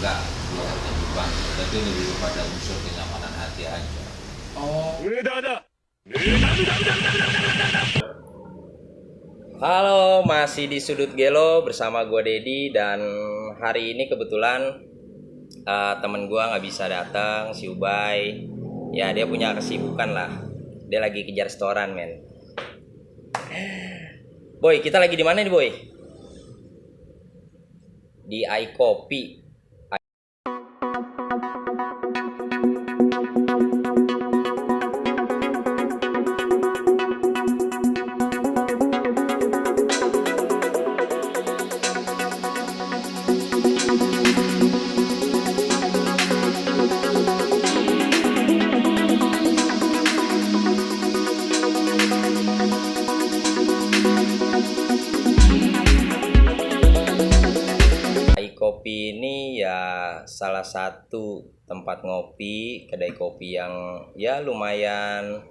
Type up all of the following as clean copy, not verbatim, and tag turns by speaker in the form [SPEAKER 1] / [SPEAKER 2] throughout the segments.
[SPEAKER 1] enggak keluarnya di bank, tapi lebih kepada unsur kenyamanan hati aja.
[SPEAKER 2] Oh.
[SPEAKER 3] Halo, masih di Sudut Gelo bersama gue Dedi. Dan hari ini kebetulan temen gue nggak bisa datang, si Ubay. Ya dia punya kesibukan lah. Dia lagi kejar setoran, men. Boy, kita lagi di mana nih, Boy? Di iCoffee. Kopi ini ya salah satu tempat ngopi, kedai kopi yang ya lumayan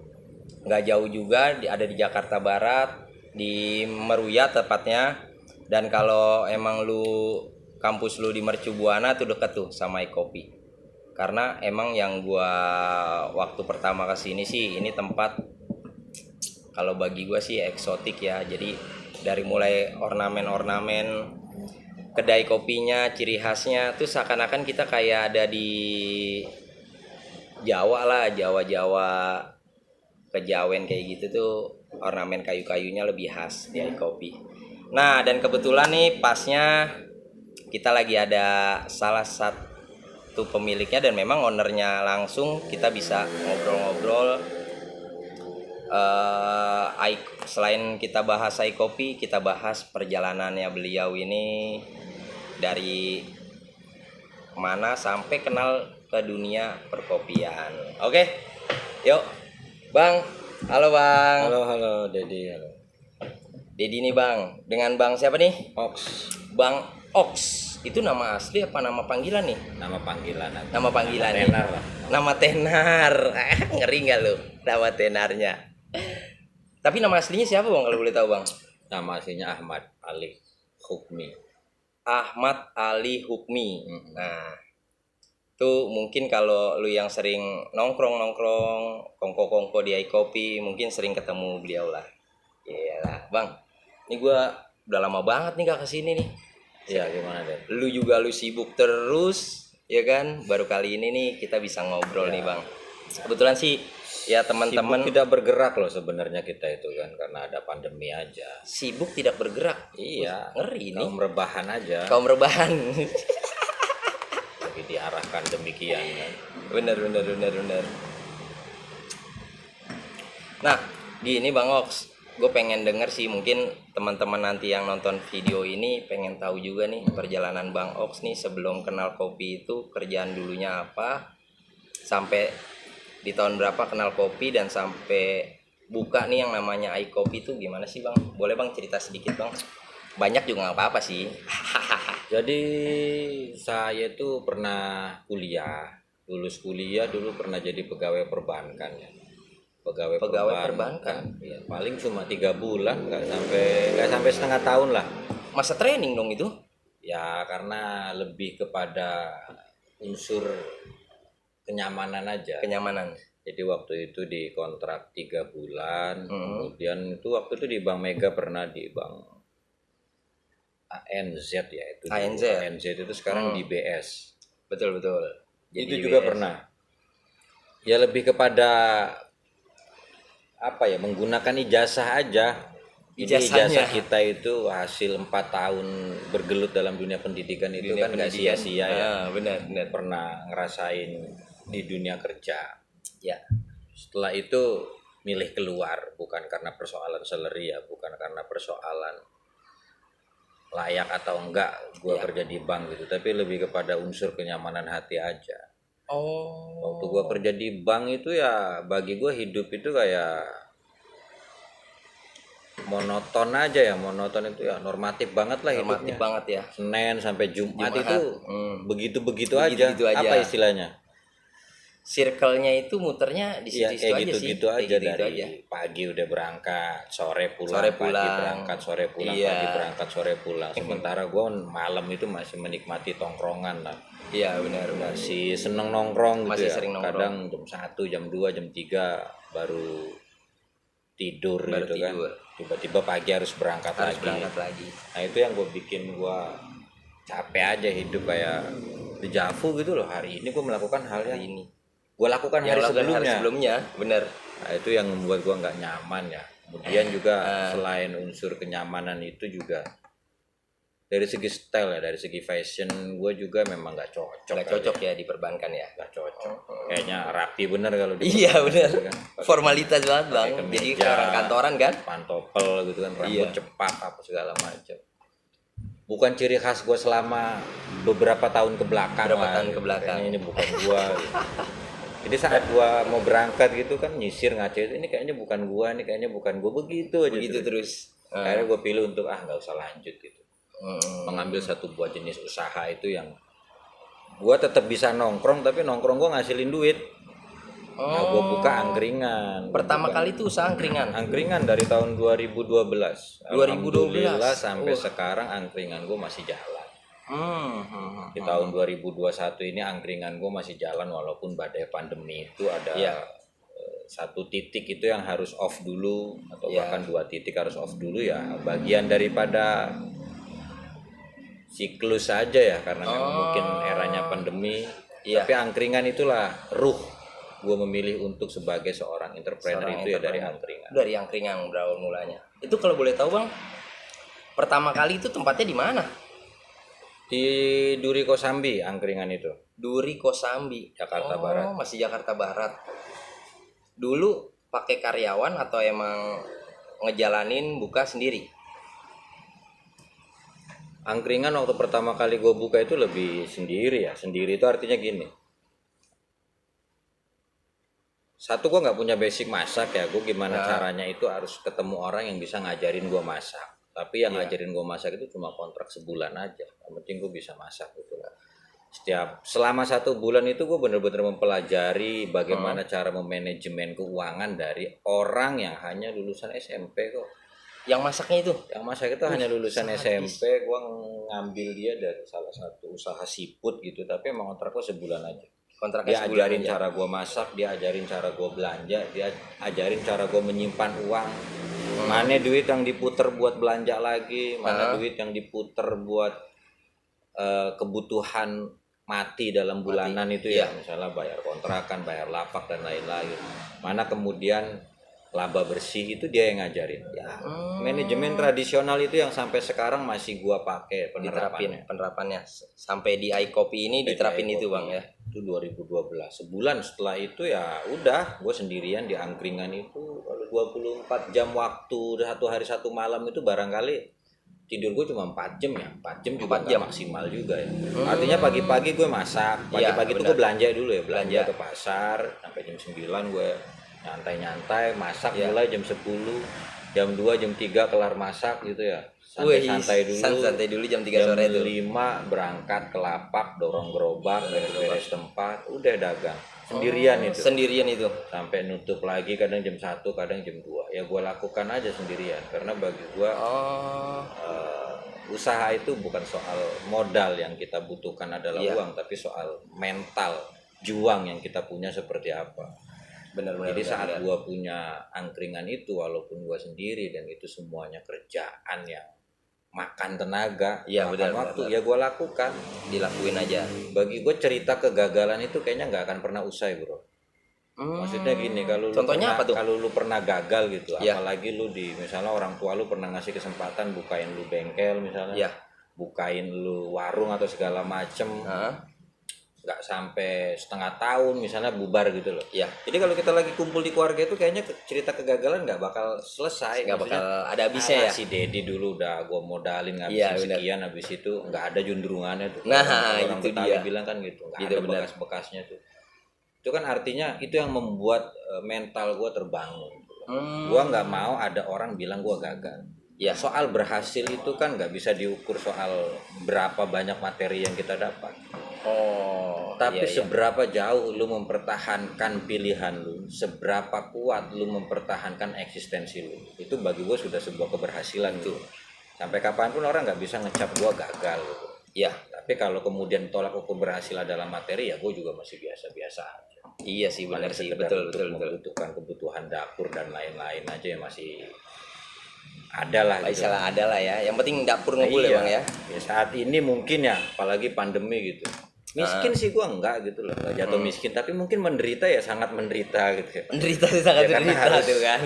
[SPEAKER 3] nggak jauh juga, ada di Jakarta Barat, di Meruya tepatnya. Dan kalau emang kampus lu di Mercu Buana tuh deket tuh sama iCoffee. Karena emang yang gua waktu pertama kesini sih ini tempat kalau bagi gua sih eksotik ya. Jadi dari mulai ornamen-ornamen kedai kopinya, ciri khasnya tuh seakan-akan kita kayak ada di Jawa lah, Jawa-Jawa, Kejawen kayak gitu tuh, ornamen kayu-kayunya lebih khas di kopi. Nah, dan kebetulan nih pasnya kita lagi ada salah satu pemiliknya dan memang ownernya langsung, kita bisa ngobrol-ngobrol. Selain kita bahas iCoffee, kita bahas perjalanannya beliau ini dari mana sampai kenal ke dunia perkopian. Oke, yuk Bang. Halo Bang.
[SPEAKER 1] Halo Dedi. Halo.
[SPEAKER 3] Dedi nih Bang. Dengan Bang siapa nih?
[SPEAKER 1] Ox.
[SPEAKER 3] Bang Ox. Itu nama asli apa nama panggilan nih?
[SPEAKER 1] Nama panggilan.
[SPEAKER 3] Nama panggilan
[SPEAKER 1] nama
[SPEAKER 3] nih.
[SPEAKER 1] tenar lah.
[SPEAKER 3] Nama tenar. Ngeri nggak lu? Nama tenarnya. Tapi nama aslinya siapa Bang kalau boleh tahu Bang?
[SPEAKER 1] Nama aslinya Ahmad Ali Hukmi.
[SPEAKER 3] Ahmad Ali Hukmi. Nah, tuh mungkin kalau lu yang sering nongkrong, kongko-kongko di iCoffee, mungkin sering ketemu beliau lah. Iyalah, Bang. Ini gua udah lama banget nih gak kesini nih.
[SPEAKER 1] Iya, gimana deh?
[SPEAKER 3] Lu juga sibuk terus, ya kan? Baru kali ini nih kita bisa ngobrol nih, Bang. Kebetulan sih ya teman-teman
[SPEAKER 1] tidak bergerak loh sebenarnya kita itu kan karena ada pandemi aja.
[SPEAKER 3] Sibuk tidak bergerak.
[SPEAKER 1] Iya,
[SPEAKER 3] ngeri nih.
[SPEAKER 1] Kaum rebahan aja.
[SPEAKER 3] Kaum rebahan.
[SPEAKER 1] Jadi diarahkan demikian kan.
[SPEAKER 3] Bener. Nah, gini Bang Ox, gue pengen denger sih, mungkin teman-teman nanti yang nonton video ini pengen tahu juga nih perjalanan Bang Ox nih sebelum kenal kopi itu kerjaan dulunya apa, sampai di tahun berapa kenal kopi, dan sampai buka nih yang namanya iCoffee itu gimana sih Bang? Boleh Bang cerita sedikit Bang? Banyak juga nggak apa-apa sih.
[SPEAKER 1] Jadi saya tuh pernah lulus kuliah dulu pernah jadi pegawai perbankan ya. Pegawai
[SPEAKER 3] perbankan.
[SPEAKER 1] Ya, paling cuma 3 bulan, nggak sampai setengah tahun lah.
[SPEAKER 3] Masa training dong itu?
[SPEAKER 1] Ya karena lebih kepada unsur kenyamanan aja.
[SPEAKER 3] Kenyamanan.
[SPEAKER 1] Jadi waktu itu di kontrak 3 bulan, kemudian itu waktu itu di Bank Mega, pernah di Bank ANZ ya itu. ANZ itu sekarang di BS.
[SPEAKER 3] Betul.
[SPEAKER 1] Jadi itu juga BS. Pernah. Ya lebih kepada apa ya, menggunakan ijazah aja. Ijazah kita itu hasil 4 tahun bergelut dalam dunia pendidikan itu kan nggak sia-sia ya.
[SPEAKER 3] Benar.
[SPEAKER 1] Pernah ngerasain di dunia kerja
[SPEAKER 3] ya.
[SPEAKER 1] Setelah itu milih keluar, bukan karena persoalan salary ya, bukan karena persoalan layak atau enggak gue kerja di bank gitu, tapi lebih kepada unsur kenyamanan hati aja. Waktu gue kerja di bank itu ya bagi gue hidup itu kayak monoton aja ya, monoton itu ya normatif banget lah hidupnya.
[SPEAKER 3] Normatif banget ya.
[SPEAKER 1] Senin sampai Jumat itu begitu aja. Apa istilahnya?
[SPEAKER 3] circle-nya itu muternya di
[SPEAKER 1] Iya
[SPEAKER 3] situ-situ
[SPEAKER 1] kayak
[SPEAKER 3] aja sih.
[SPEAKER 1] gitu-gitu
[SPEAKER 3] Kayak
[SPEAKER 1] aja
[SPEAKER 3] gitu-gitu
[SPEAKER 1] dari
[SPEAKER 3] aja.
[SPEAKER 1] pagi udah berangkat, sore pulang,
[SPEAKER 3] Sore
[SPEAKER 1] pagi
[SPEAKER 3] pulang.
[SPEAKER 1] berangkat, sore pulang,
[SPEAKER 3] Iya.
[SPEAKER 1] pagi berangkat, sore pulang. Sementara gue malam itu masih menikmati tongkrongan lah.
[SPEAKER 3] Iya benar-benar.
[SPEAKER 1] Masih seneng nongkrong gitu
[SPEAKER 3] Masih
[SPEAKER 1] ya.
[SPEAKER 3] sering nongkrong.
[SPEAKER 1] Kadang jam 1, jam 2, jam 3 baru tidur
[SPEAKER 3] Baru
[SPEAKER 1] gitu
[SPEAKER 3] tidur.
[SPEAKER 1] kan. Tiba-tiba pagi harus berangkat
[SPEAKER 3] Harus
[SPEAKER 1] lagi.
[SPEAKER 3] berangkat lagi.
[SPEAKER 1] Nah itu yang gue bikin gue capek aja hidup kayak dejavu gitu loh. Hari ini gue melakukan hal yang
[SPEAKER 3] Ini.
[SPEAKER 1] gue lakukan
[SPEAKER 3] Yang
[SPEAKER 1] hari
[SPEAKER 3] lakukan
[SPEAKER 1] sebelumnya.
[SPEAKER 3] hari sebelumnya, benar.
[SPEAKER 1] Nah, itu yang membuat gue nggak nyaman ya. Kemudian juga selain unsur kenyamanan itu juga dari segi style ya, dari segi fashion gue juga memang nggak cocok.
[SPEAKER 3] Nggak cocok ya di perbankan ya.
[SPEAKER 1] Nggak cocok. Kayaknya rapi bener kalau di
[SPEAKER 3] Iya benar.
[SPEAKER 1] kan.
[SPEAKER 3] Formalitas banget bang.
[SPEAKER 1] Pakai
[SPEAKER 3] Jadi
[SPEAKER 1] kemeja,
[SPEAKER 3] orang kantoran kan.
[SPEAKER 1] pantopel gitu kan, rambut
[SPEAKER 3] Iya.
[SPEAKER 1] cepak apa segala macam. Bukan ciri khas gue selama beberapa tahun ke belakang.
[SPEAKER 3] Beberapa
[SPEAKER 1] lah,
[SPEAKER 3] tahun
[SPEAKER 1] gitu.
[SPEAKER 3] ke belakang.
[SPEAKER 1] Kayaknya ini bukan gue. Gitu. Jadi saat gua mau berangkat gitu kan nyisir ngaca itu, ini kayaknya bukan gua, ini kayaknya bukan gua, begitu aja.
[SPEAKER 3] Begitu terus.
[SPEAKER 1] Akhirnya gua pilih untuk nggak usah lanjut gitu.
[SPEAKER 3] Hmm.
[SPEAKER 1] Mengambil satu buah jenis usaha itu yang gua tetap bisa nongkrong tapi nongkrong gua ngasilin duit. Nah, gua buka angkringan.
[SPEAKER 3] Pertama kali itu usaha angkringan.
[SPEAKER 1] Angkringan dari tahun 2012.
[SPEAKER 3] 2012.
[SPEAKER 1] Alhamdulillah sampai sekarang angkringan gua masih jalan. Di tahun 2021 ini angkringan gue masih jalan walaupun badai pandemi itu ada satu titik itu yang harus off dulu atau bahkan 2 titik harus off dulu ya, bagian daripada siklus saja ya karena memang mungkin eranya pandemi. Tapi angkringan itulah ruh gue memilih untuk sebagai seorang entrepreneur itu ya dari angkringan.
[SPEAKER 3] Dari angkringan berawal mulanya. Itu kalau boleh tahu bang, pertama kali itu tempatnya di mana?
[SPEAKER 1] Di Duri Kosambi angkringan itu.
[SPEAKER 3] Duri Kosambi,
[SPEAKER 1] Jakarta Barat.
[SPEAKER 3] Masih Jakarta Barat. Dulu pakai karyawan atau emang ngejalanin buka sendiri?
[SPEAKER 1] Angkringan waktu pertama kali gue buka itu lebih sendiri ya. Sendiri itu artinya gini. Satu, gue nggak punya basic masak ya. Gue gimana caranya itu harus ketemu orang yang bisa ngajarin gue masak. Tapi yang ngajarin gue masak itu cuma kontrak sebulan aja. Yang penting gue bisa masak gitu lah. Selama 1 bulan itu gue bener-bener mempelajari bagaimana cara memanajemen keuangan dari orang yang hanya lulusan SMP kok.
[SPEAKER 3] Yang masaknya itu?
[SPEAKER 1] Yang masak itu hanya lulusan SMP. Gue ngambil dia dari salah satu usaha siput gitu. Tapi emang kontrak gue sebulan aja.
[SPEAKER 3] Kontraknya
[SPEAKER 1] Dia ajarin cara gue masak, dia ajarin cara gue belanja, dia ajarin cara gue menyimpan uang. Mana duit yang diputer buat belanja lagi, mana duit yang diputer buat kebutuhan mati dalam bulanan itu ya, misalnya bayar kontrakan, bayar lapak dan lain-lain. Mana kemudian laba bersih itu dia yang ngajarin. Ya, manajemen tradisional itu yang sampai sekarang masih gua pakai
[SPEAKER 3] penerapannya sampai di iCopy ini diterapin itu bang ya.
[SPEAKER 1] Itu 2012. Sebulan setelah itu ya udah gue sendirian di angkringan itu. Kalau 24 jam waktu satu hari satu malam itu barangkali tidur gue cuma 4 jam ya. 4 jam juga 4 jam maksimal juga ya. Artinya pagi-pagi gue masak, pagi-pagi itu gue belanja dulu ya, belanja ke pasar sampai jam 9 gue nyantai-nyantai masak mulai jam 10, jam 2, jam 3 kelar masak gitu ya. Santai dulu
[SPEAKER 3] jam 3 sore itu.
[SPEAKER 1] Jam 5 berangkat ke lapak, dorong gerobak, beres tempat, udah dagang. Sendirian itu. Sampai nutup lagi kadang jam 1, kadang jam 2. Ya gue lakukan aja sendirian karena bagi gue usaha itu bukan soal modal yang kita butuhkan adalah uang, tapi soal mental, juang yang kita punya seperti apa. Jadi saat gue punya angkringan itu, walaupun gue sendiri dan itu semuanya kerjaan yang makan tenaga, makan waktu, ya gue lakukan,
[SPEAKER 3] dilakuin aja.
[SPEAKER 1] Bagi gue cerita kegagalan itu kayaknya nggak akan pernah usai bro. Maksudnya gini, kalau lu pernah gagal gitu, apalagi lu misalnya orang tua lu pernah ngasih kesempatan bukain lu bengkel misalnya, bukain lu warung atau segala macem, nggak sampai setengah tahun misalnya bubar gitu loh. Jadi kalau kita lagi kumpul di keluarga itu kayaknya cerita kegagalan nggak bakal selesai.
[SPEAKER 3] Nggak bakal ada habisnya ya.
[SPEAKER 1] Si Dedi dulu udah gue modalin ngabisin sekian, habis itu nggak ada jundrungannya tuh. Orang
[SPEAKER 3] itu
[SPEAKER 1] Betawi
[SPEAKER 3] dia
[SPEAKER 1] bilang kan gitu, nggak ada bekas-bekasnya tuh. Itu kan artinya itu yang membuat mental gue terbangun. Gue nggak mau ada orang bilang gue gagal. Soal berhasil itu kan nggak bisa diukur soal berapa banyak materi yang kita dapat. Tapi
[SPEAKER 3] iya.
[SPEAKER 1] seberapa jauh lu mempertahankan pilihan lu, seberapa kuat lu mempertahankan eksistensi lu, itu bagi gue sudah sebuah keberhasilan tuh. Sampai kapanpun orang nggak bisa ngecap gue gagal gitu.
[SPEAKER 3] Iya.
[SPEAKER 1] Tapi kalau kemudian tolak ukur berhasil dalam materi, ya gue juga masih biasa-biasa aja.
[SPEAKER 3] Iya sih, benar
[SPEAKER 1] Paling
[SPEAKER 3] sih,
[SPEAKER 1] sekedar
[SPEAKER 3] betul
[SPEAKER 1] untuk
[SPEAKER 3] betul betul.
[SPEAKER 1] membutuhkan kebutuhan dapur dan lain-lain aja ya masih ada lah gitu.
[SPEAKER 3] Salah ada lah ya. Yang penting dapur ngebul ya
[SPEAKER 1] Iya.
[SPEAKER 3] Bang ya.
[SPEAKER 1] Ya saat ini mungkin ya, apalagi pandemi gitu. Miskin sih gua enggak gitu loh, enggak jatuh miskin, tapi mungkin menderita ya sangat menderita gitu ya.
[SPEAKER 3] Menderita sih, sangat
[SPEAKER 1] Ya karena
[SPEAKER 3] menderita
[SPEAKER 1] harus
[SPEAKER 3] tuh kan.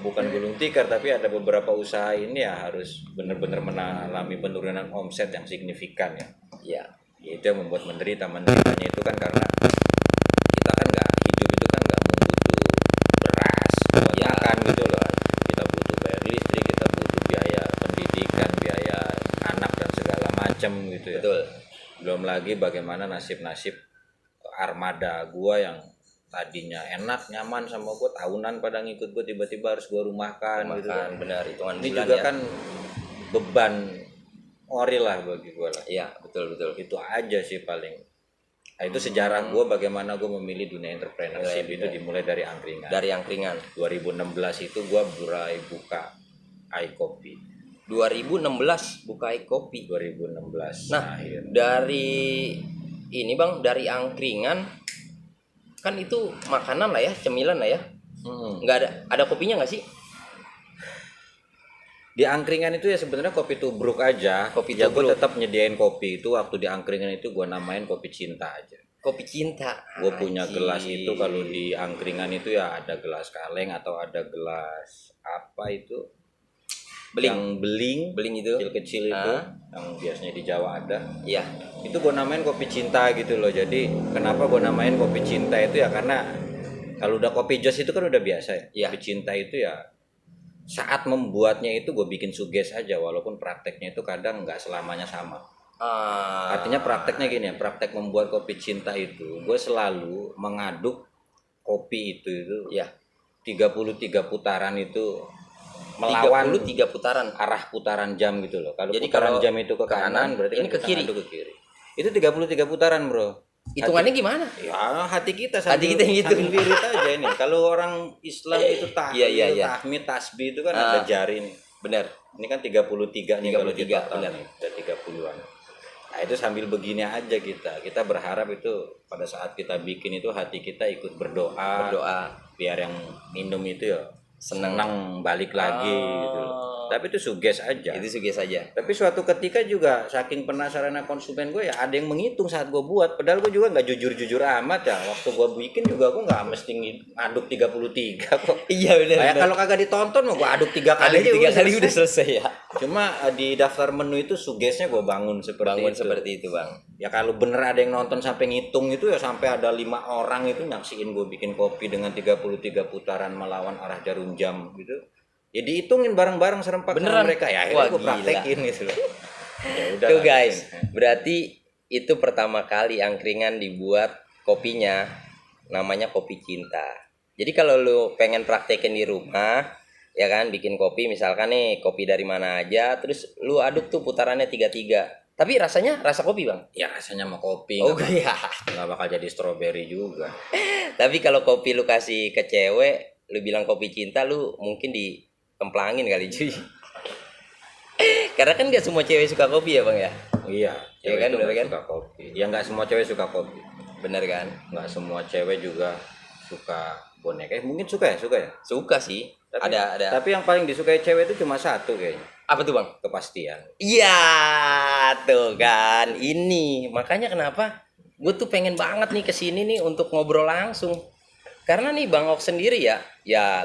[SPEAKER 1] bukan gulung tikar, tapi ada beberapa usaha ini ya harus benar-benar mengalami penurunan omset yang signifikan ya.
[SPEAKER 3] Iya.
[SPEAKER 1] Ya, itu yang membuat menderitanya itu kan karena kita kan nggak hidup itu kan nggak membutuh beras buat
[SPEAKER 3] Ya.
[SPEAKER 1] makan gitu loh. Kita butuh bayar listrik, kita butuh biaya pendidikan, biaya anak dan segala macam gitu ya.
[SPEAKER 3] Betul.
[SPEAKER 1] Belum lagi bagaimana nasib-nasib armada gua yang tadinya enak nyaman sama gua, tahunan pada ngikut gua, tiba-tiba harus gua rumahkan gitu kan.
[SPEAKER 3] Benar, hitungan
[SPEAKER 1] Ini
[SPEAKER 3] bulan
[SPEAKER 1] juga
[SPEAKER 3] ya.
[SPEAKER 1] kan beban ori lah bagi gua lah.
[SPEAKER 3] Iya, betul betul.
[SPEAKER 1] Itu aja sih paling. Nah, itu sejarah gua bagaimana gua memilih dunia entrepreneurship itu dimulai dari angkringan.
[SPEAKER 3] Dari angkringan.
[SPEAKER 1] 2016 itu gua mulai buka iCoffee.
[SPEAKER 3] 2016 buka kopi.
[SPEAKER 1] 2016
[SPEAKER 3] Nah,
[SPEAKER 1] akhir.
[SPEAKER 3] dari ini Bang, dari angkringan kan itu makanan lah ya, cemilan lah ya. Nggak ada kopinya nggak sih?
[SPEAKER 1] Di angkringan itu ya sebenarnya kopi tubruk aja.
[SPEAKER 3] Kopi
[SPEAKER 1] ya gue
[SPEAKER 3] tubruk.
[SPEAKER 1] tetap nyediain kopi itu waktu di angkringan itu gue namain kopi cinta aja.
[SPEAKER 3] Kopi cinta.
[SPEAKER 1] Gue punya
[SPEAKER 3] Anjir.
[SPEAKER 1] gelas itu kalau di angkringan itu ya ada gelas kaleng atau ada gelas apa itu? Yang beling
[SPEAKER 3] itu.
[SPEAKER 1] kecil-kecil itu yang biasanya di Jawa ada.
[SPEAKER 3] Iya.
[SPEAKER 1] Itu gue namain kopi cinta gitu loh. Jadi kenapa gue namain kopi cinta itu ya karena kalau udah kopi jos itu kan udah biasa ya.
[SPEAKER 3] Iya.
[SPEAKER 1] Kopi cinta itu ya saat membuatnya itu gue bikin suges aja walaupun prakteknya itu kadang nggak selamanya sama. Artinya prakteknya gini ya, praktek membuat kopi cinta itu gue selalu mengaduk kopi itu
[SPEAKER 3] ya
[SPEAKER 1] 33 putaran itu melawan
[SPEAKER 3] 33 putaran
[SPEAKER 1] arah putaran jam gitu loh. Kalau
[SPEAKER 3] jadi
[SPEAKER 1] putaran
[SPEAKER 3] kalau
[SPEAKER 1] jam itu ke kanan berarti
[SPEAKER 3] ini
[SPEAKER 1] kan
[SPEAKER 3] ke
[SPEAKER 1] kita
[SPEAKER 3] kiri.
[SPEAKER 1] ngaduk ke kiri. Itu 33 putaran, Bro.
[SPEAKER 3] Hitungannya gimana?
[SPEAKER 1] Ya hati kita
[SPEAKER 3] Hati kita yang gitu.
[SPEAKER 1] sambil wirid aja ini. Kalau orang Islam itu tahlil,
[SPEAKER 3] Iya.
[SPEAKER 1] tahmid, tasbih itu kan ada jari nih.
[SPEAKER 3] Benar.
[SPEAKER 1] Ini kan 33 nih kalau
[SPEAKER 3] 33,
[SPEAKER 1] kita
[SPEAKER 3] benar.
[SPEAKER 1] Ada 30-an. Nah, itu sambil begini aja kita berharap itu pada saat kita bikin itu hati kita ikut berdoa biar yang minum itu ya senang balik lagi gitu loh. Tapi itu suges aja.
[SPEAKER 3] Itu suges saja.
[SPEAKER 1] Tapi suatu ketika juga saking penasarannya konsumen gue ya ada yang menghitung saat gue buat. Padahal gue juga nggak jujur-jujur amat ya. Waktu gue bikin juga gue nggak mesti aduk 33 kok.
[SPEAKER 3] Iya benar.
[SPEAKER 1] Kayak kalau kagak ditonton mau gue aduk 3 kali aja
[SPEAKER 3] tiga kali udah selesai ya.
[SPEAKER 1] Cuma di daftar menu itu sugesnya gue bangun
[SPEAKER 3] seperti itu Bang.
[SPEAKER 1] Ya kalau bener ada yang nonton sampai ngitung itu ya sampai ada 5 orang itu nyaksiin gue bikin kopi dengan 33 putaran melawan arah jarum jam gitu. Ya dihitungin bareng-bareng serempak sama mereka ya akhirnya gue praktekin gitu loh. Ya udah.
[SPEAKER 3] Tuh guys, berarti itu pertama kali angkringan dibuat kopinya namanya kopi cinta. Jadi kalau lu pengen praktekin di rumah ya kan bikin kopi misalkan nih kopi dari mana aja terus lu aduk tuh putarannya 33. Tapi rasanya rasa kopi Bang?
[SPEAKER 1] Ya rasanya mau kopi.
[SPEAKER 3] Oh iya.
[SPEAKER 1] Nggak bakal jadi strawberry juga.
[SPEAKER 3] Tapi kalau kopi lu kasih ke cewek, lu bilang kopi cinta lu mungkin dikemplangin kali cuy. Karena kan gak semua cewek suka kopi ya Bang ya?
[SPEAKER 1] Iya.
[SPEAKER 3] Ya kan, bener kan?
[SPEAKER 1] Suka kopi. Ya nggak semua cewek suka kopi.
[SPEAKER 3] Bener kan?
[SPEAKER 1] Nggak semua cewek juga suka boneka. Mungkin suka ya?
[SPEAKER 3] Suka sih.
[SPEAKER 1] Tapi,
[SPEAKER 3] ada.
[SPEAKER 1] Tapi yang paling disukai cewek itu cuma satu kayaknya.
[SPEAKER 3] Apa tuh Bang?
[SPEAKER 1] Kepastian.
[SPEAKER 3] Iya, tuh kan. Ini makanya kenapa gue tuh pengen banget nih kesini nih untuk ngobrol langsung. Karena nih Bang Ok sendiri ya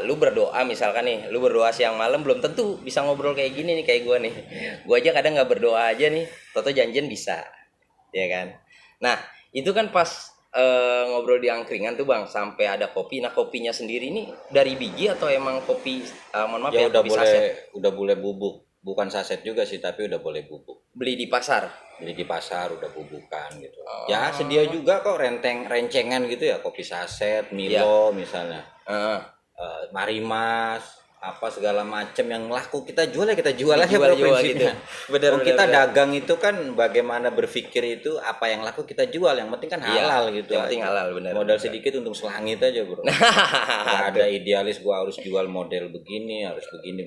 [SPEAKER 3] lu berdoa misalkan nih, lu berdoa siang malam belum tentu bisa ngobrol kayak gini nih kayak gue nih. Gue aja kadang nggak berdoa aja nih, toto janjian bisa, ya kan. Nah itu kan pas ngobrol di angkringan tuh Bang sampai ada kopi. Nah kopinya sendiri nih dari biji atau emang kopi mohon maaf
[SPEAKER 1] Ya udah
[SPEAKER 3] kopi
[SPEAKER 1] boleh
[SPEAKER 3] saset?
[SPEAKER 1] udah boleh bubuk. Bukan saset juga sih tapi udah boleh bubuk.
[SPEAKER 3] Beli di pasar.
[SPEAKER 1] Beli di pasar udah bubukan gitu. Ya sedia juga kok rencengan gitu ya kopi saset, Milo misalnya. Marimas. apa segala macam yang laku kita jual ya kita jual aja
[SPEAKER 3] Dijual
[SPEAKER 1] bro
[SPEAKER 3] juga
[SPEAKER 1] prinsipnya.
[SPEAKER 3] gitu. Benar,
[SPEAKER 1] Kalau
[SPEAKER 3] benar,
[SPEAKER 1] kita
[SPEAKER 3] benar.
[SPEAKER 1] dagang itu kan bagaimana berpikir itu apa yang laku kita jual, yang penting kan
[SPEAKER 3] Iya,
[SPEAKER 1] halal gitu.
[SPEAKER 3] yang penting
[SPEAKER 1] aja.
[SPEAKER 3] halal, benar,
[SPEAKER 1] Modal
[SPEAKER 3] benar.
[SPEAKER 1] sedikit untung selangit aja bro. Nggak ada idealis gua harus jual model begini, harus begini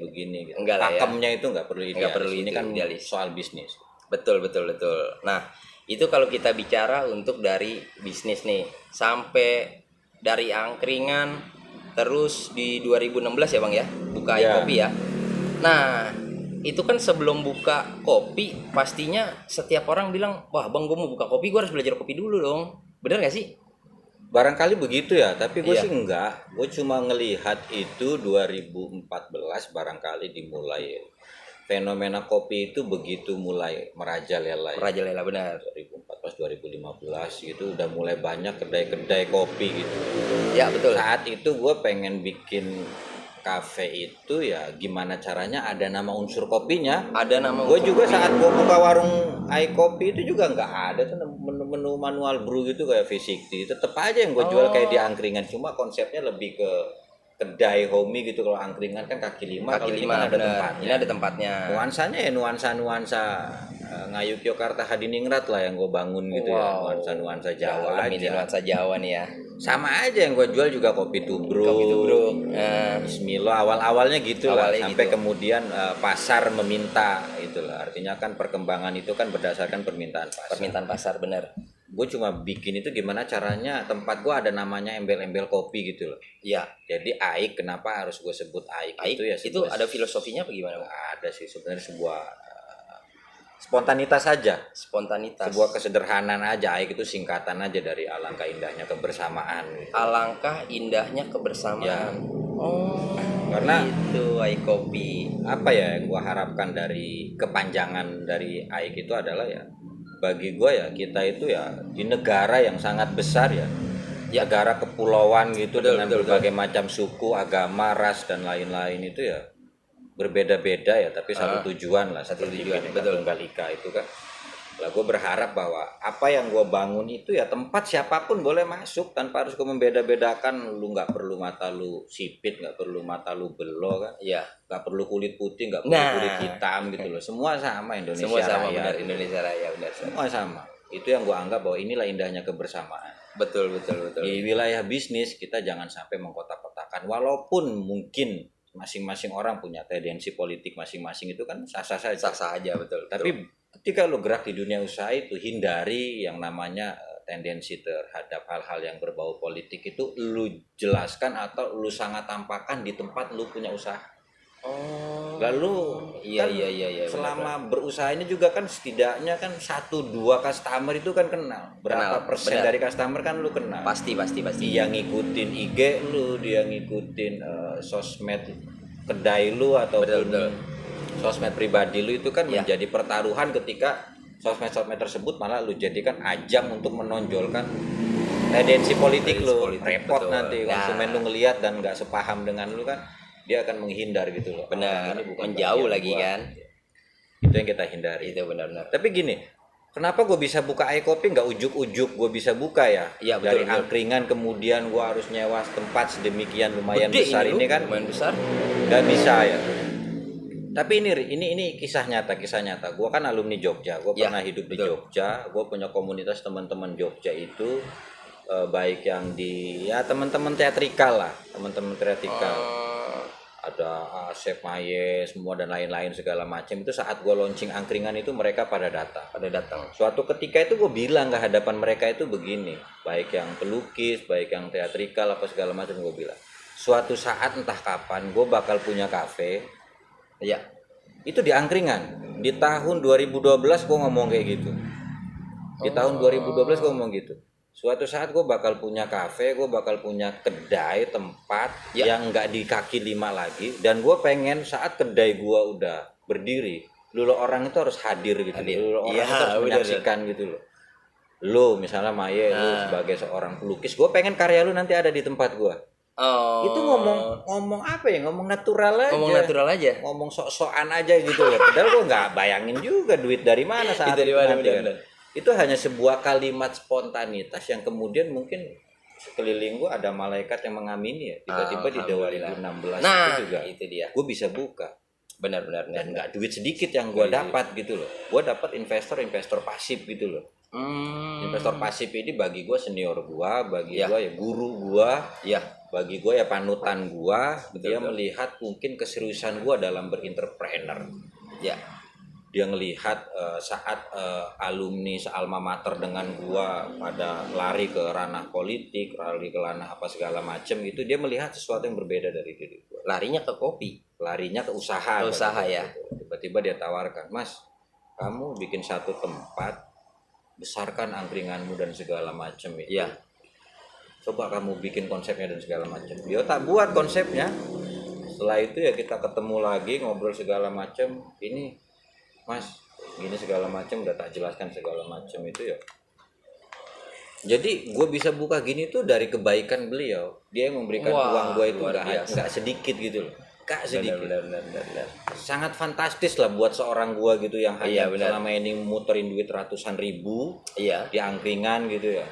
[SPEAKER 1] gitu.
[SPEAKER 3] Enggak lah ya.
[SPEAKER 1] Pakemnya itu nggak perlu idealis.
[SPEAKER 3] Nggak perlu
[SPEAKER 1] Ini
[SPEAKER 3] itu
[SPEAKER 1] kan
[SPEAKER 3] idealis.
[SPEAKER 1] soal bisnis.
[SPEAKER 3] Betul. Nah, itu kalau kita bicara untuk dari bisnis nih, sampai dari angkringan, terus di 2016 ya Bang ya, buka
[SPEAKER 1] Ya.
[SPEAKER 3] iKopi ya. Nah, itu kan sebelum buka kopi, pastinya setiap orang bilang, wah Bang gue mau buka kopi, gue harus belajar kopi dulu dong. Bener gak sih?
[SPEAKER 1] Barangkali begitu ya, tapi gue
[SPEAKER 3] Iya.
[SPEAKER 1] sih enggak. Gue cuma ngelihat itu 2014 barangkali dimulai. Fenomena kopi itu begitu mulai merajalela ya.
[SPEAKER 3] Merajalela benar.
[SPEAKER 1] 2014 2015 gitu udah mulai banyak kedai-kedai kopi gitu.
[SPEAKER 3] Ya betul.
[SPEAKER 1] Saat itu gue pengen bikin kafe itu ya gimana caranya ada nama unsur kopinya.
[SPEAKER 3] Ada nama
[SPEAKER 1] Gue juga saat gue buka warung iKopi itu juga nggak ada tuh menu manual brew gitu kayak V60. Tetep aja yang gue jual kayak di angkringan, cuma konsepnya lebih ke kedai homey gitu. Kalau angkringan kan kaki lima,
[SPEAKER 3] kaki
[SPEAKER 1] kalau ini
[SPEAKER 3] lima
[SPEAKER 1] kan ada
[SPEAKER 3] benar.
[SPEAKER 1] tempatnya.
[SPEAKER 3] Ini ada tempatnya.
[SPEAKER 1] Nuansanya ya nuansa Ngayuk Yogyakarta Hadiningrat lah yang gue bangun gitu ya, nuansa Jawa
[SPEAKER 3] Dalam ini
[SPEAKER 1] aja.
[SPEAKER 3] nuansa Jawa nih ya.
[SPEAKER 1] Sama aja yang gue jual juga kopi tubruk.
[SPEAKER 3] Kopi tubruk.
[SPEAKER 1] Bismillah awalnya gitu lah,
[SPEAKER 3] Awalnya
[SPEAKER 1] sampai
[SPEAKER 3] gitu.
[SPEAKER 1] kemudian pasar meminta itulah. Artinya kan perkembangan itu kan berdasarkan permintaan pasar.
[SPEAKER 3] Permintaan pasar benar.
[SPEAKER 1] Gue cuma bikin itu gimana caranya tempat gue ada namanya embel-embel kopi gitu loh.
[SPEAKER 3] Iya.
[SPEAKER 1] Jadi AIK, kenapa harus gue sebut AIK?
[SPEAKER 3] Aik,
[SPEAKER 1] Itu ya
[SPEAKER 3] itu
[SPEAKER 1] sebuah-
[SPEAKER 3] ada filosofinya apa gimana Bang?
[SPEAKER 1] ada sih sebenarnya sebuah spontanitas saja.
[SPEAKER 3] Spontanitas.
[SPEAKER 1] Sebuah kesederhanaan aja. AIK itu singkatan aja dari alangkah indahnya kebersamaan gitu.
[SPEAKER 3] Alangkah indahnya kebersamaan.
[SPEAKER 1] Ya.
[SPEAKER 3] Oh.
[SPEAKER 1] Karena
[SPEAKER 3] itu iKopi.
[SPEAKER 1] apa ya yang gue harapkan dari kepanjangan dari AIK itu adalah ya, bagi gue ya kita itu ya di negara yang sangat besar ya, negara kepulauan gitu dengan berbagai macam suku, agama, ras dan lain-lain itu ya berbeda-beda ya, tapi satu tujuan lah, satu tujuan. Betul, Tunggal Ika itu kan. Lah gue berharap bahwa apa yang gue bangun itu ya tempat siapapun boleh masuk tanpa harus gue membeda-bedakan. Lu nggak perlu mata lu sipit, nggak perlu mata lu belo kan,
[SPEAKER 3] Iya.
[SPEAKER 1] nggak perlu kulit putih, nggak perlu
[SPEAKER 3] Nah.
[SPEAKER 1] kulit hitam gitu loh. Semua sama Indonesia
[SPEAKER 3] Semua sama
[SPEAKER 1] Raya.
[SPEAKER 3] benar, Indonesia Raya benar.
[SPEAKER 1] Semua sama. Itu yang gue anggap bahwa inilah indahnya kebersamaan.
[SPEAKER 3] Betul.
[SPEAKER 1] Di wilayah bisnis kita jangan sampai mengkotak-kotakan, walaupun mungkin masing-masing orang punya tendensi politik masing-masing, itu kan sah-sah saja.
[SPEAKER 3] Sah-sah aja betul.
[SPEAKER 1] Tapi ketika lo gerak di dunia usaha itu hindari yang namanya tendensi terhadap hal-hal yang berbau politik itu lu jelaskan atau lu sangat tampakkan di tempat lu punya usaha.
[SPEAKER 3] Oh.
[SPEAKER 1] Lalu
[SPEAKER 3] Iya,
[SPEAKER 1] kan
[SPEAKER 3] iya.
[SPEAKER 1] selama berusaha ini juga kan setidaknya kan 1-2 customer itu kan kenal. Berapa
[SPEAKER 3] Kenal,
[SPEAKER 1] persen
[SPEAKER 3] benar.
[SPEAKER 1] dari customer kan lu kenal.
[SPEAKER 3] Pasti.
[SPEAKER 1] Dia ngikutin IG lu, dia ngikutin sosmed kedai lu ataupun
[SPEAKER 3] Betul.
[SPEAKER 1] sosmed pribadi lu, itu kan
[SPEAKER 3] Ya.
[SPEAKER 1] menjadi pertaruhan ketika sosmed tersebut malah lu jadikan ajang untuk menonjolkan tendensi politik lu. Repot
[SPEAKER 3] betul.
[SPEAKER 1] nanti konsumen lu ngelihat dan nggak sepaham dengan lu kan, dia akan menghindar gitu loh.
[SPEAKER 3] Benar.
[SPEAKER 1] Ini bukan
[SPEAKER 3] Menjauh
[SPEAKER 1] bagian
[SPEAKER 3] lagi
[SPEAKER 1] gua.
[SPEAKER 3] kan.
[SPEAKER 1] Itu yang kita hindari.
[SPEAKER 3] Itu benar.
[SPEAKER 1] Tapi gini, kenapa gue bisa buka iKopi nggak ujuk-ujuk gue bisa buka ya?
[SPEAKER 3] Iya,
[SPEAKER 1] Dari
[SPEAKER 3] betul.
[SPEAKER 1] angkringan kemudian gue harus nyewa tempat sedemikian lumayan
[SPEAKER 3] Gede
[SPEAKER 1] besar ini
[SPEAKER 3] lu,
[SPEAKER 1] kan
[SPEAKER 3] lumayan besar.
[SPEAKER 1] nggak bisa ya. Tapi ini kisah nyata. Gue kan alumni Jogja, gue
[SPEAKER 3] Ya,
[SPEAKER 1] pernah hidup di
[SPEAKER 3] betul.
[SPEAKER 1] Jogja. Gue punya komunitas teman-teman Jogja itu baik yang di ya teman-teman teatrikal lah, teman-teman teatrikal. Ada Asep Maye semua dan lain-lain segala macam. Itu saat gue launching angkringan itu mereka pada datang. Suatu ketika itu gue bilang ke hadapan mereka itu begini, baik yang pelukis, baik yang teatrikal apa segala macam, gue bilang suatu saat entah kapan gue bakal punya kafe.
[SPEAKER 3] Iya.
[SPEAKER 1] Itu di angkringan. Di tahun 2012 gue ngomong kayak gitu. Di tahun 2012 gue ngomong gitu. Suatu saat gue bakal punya kafe, gue bakal punya kedai tempat yang nggak di kaki lima lagi, dan gue pengen saat kedai gue udah berdiri, dulu orang itu harus hadir gitu, dulu orang itu harus menyaksikan gitu loh. Lu misalnya Maye, lu sebagai seorang pelukis, gue pengen karya lu nanti ada di tempat gue.
[SPEAKER 3] Oh.
[SPEAKER 1] Itu ngomong apa ya? Ngomong natural aja. Ngomong sok-sokan aja gitu loh. Padahal gue nggak bayangin juga duit dari mana saat itu nanti kan. Itu hanya sebuah kalimat spontanitas yang kemudian mungkin sekeliling gue ada malaikat yang mengamini ya. Tiba-tiba di 2016
[SPEAKER 3] nah,
[SPEAKER 1] itu juga
[SPEAKER 3] itu dia.
[SPEAKER 1] gue bisa buka.
[SPEAKER 3] Benar.
[SPEAKER 1] Dan nggak duit sedikit yang gue dapat gitu loh. Gue dapat investor pasif gitu loh. Investor pasif ini bagi gue senior gue, bagi gue ya guru gue, bagi gue ya panutan gue. Dia melihat mungkin keseriusan gue dalam berentrepreneur. Ya. Dia ngelihat saat alumni sealma mater dengan gua pada lari ke ranah politik, lari ke ranah apa segala macam itu, dia melihat sesuatu yang berbeda dari diri gua.
[SPEAKER 3] Larinya ke kopi,
[SPEAKER 1] larinya ke usaha.
[SPEAKER 3] Usaha ya.
[SPEAKER 1] Tiba-tiba dia tawarkan, "Mas, kamu bikin satu tempat, besarkan angkringanmu dan segala macam itu. Ya. Coba kamu bikin konsepnya dan segala macam." Dia tak buat konsepnya. Setelah itu ya kita ketemu lagi, ngobrol segala macam. Ini Mas, gini segala macam udah tak jelaskan segala macam itu ya. Jadi gue bisa buka gini tuh dari kebaikan beliau. Dia yang memberikan uang gue itu nggak sedikit gitu loh. Nggak sedikit. Benar. Sangat fantastis lah buat seorang gue gitu yang hanya selama ini muterin duit ratusan ribu di angkringan gitu ya.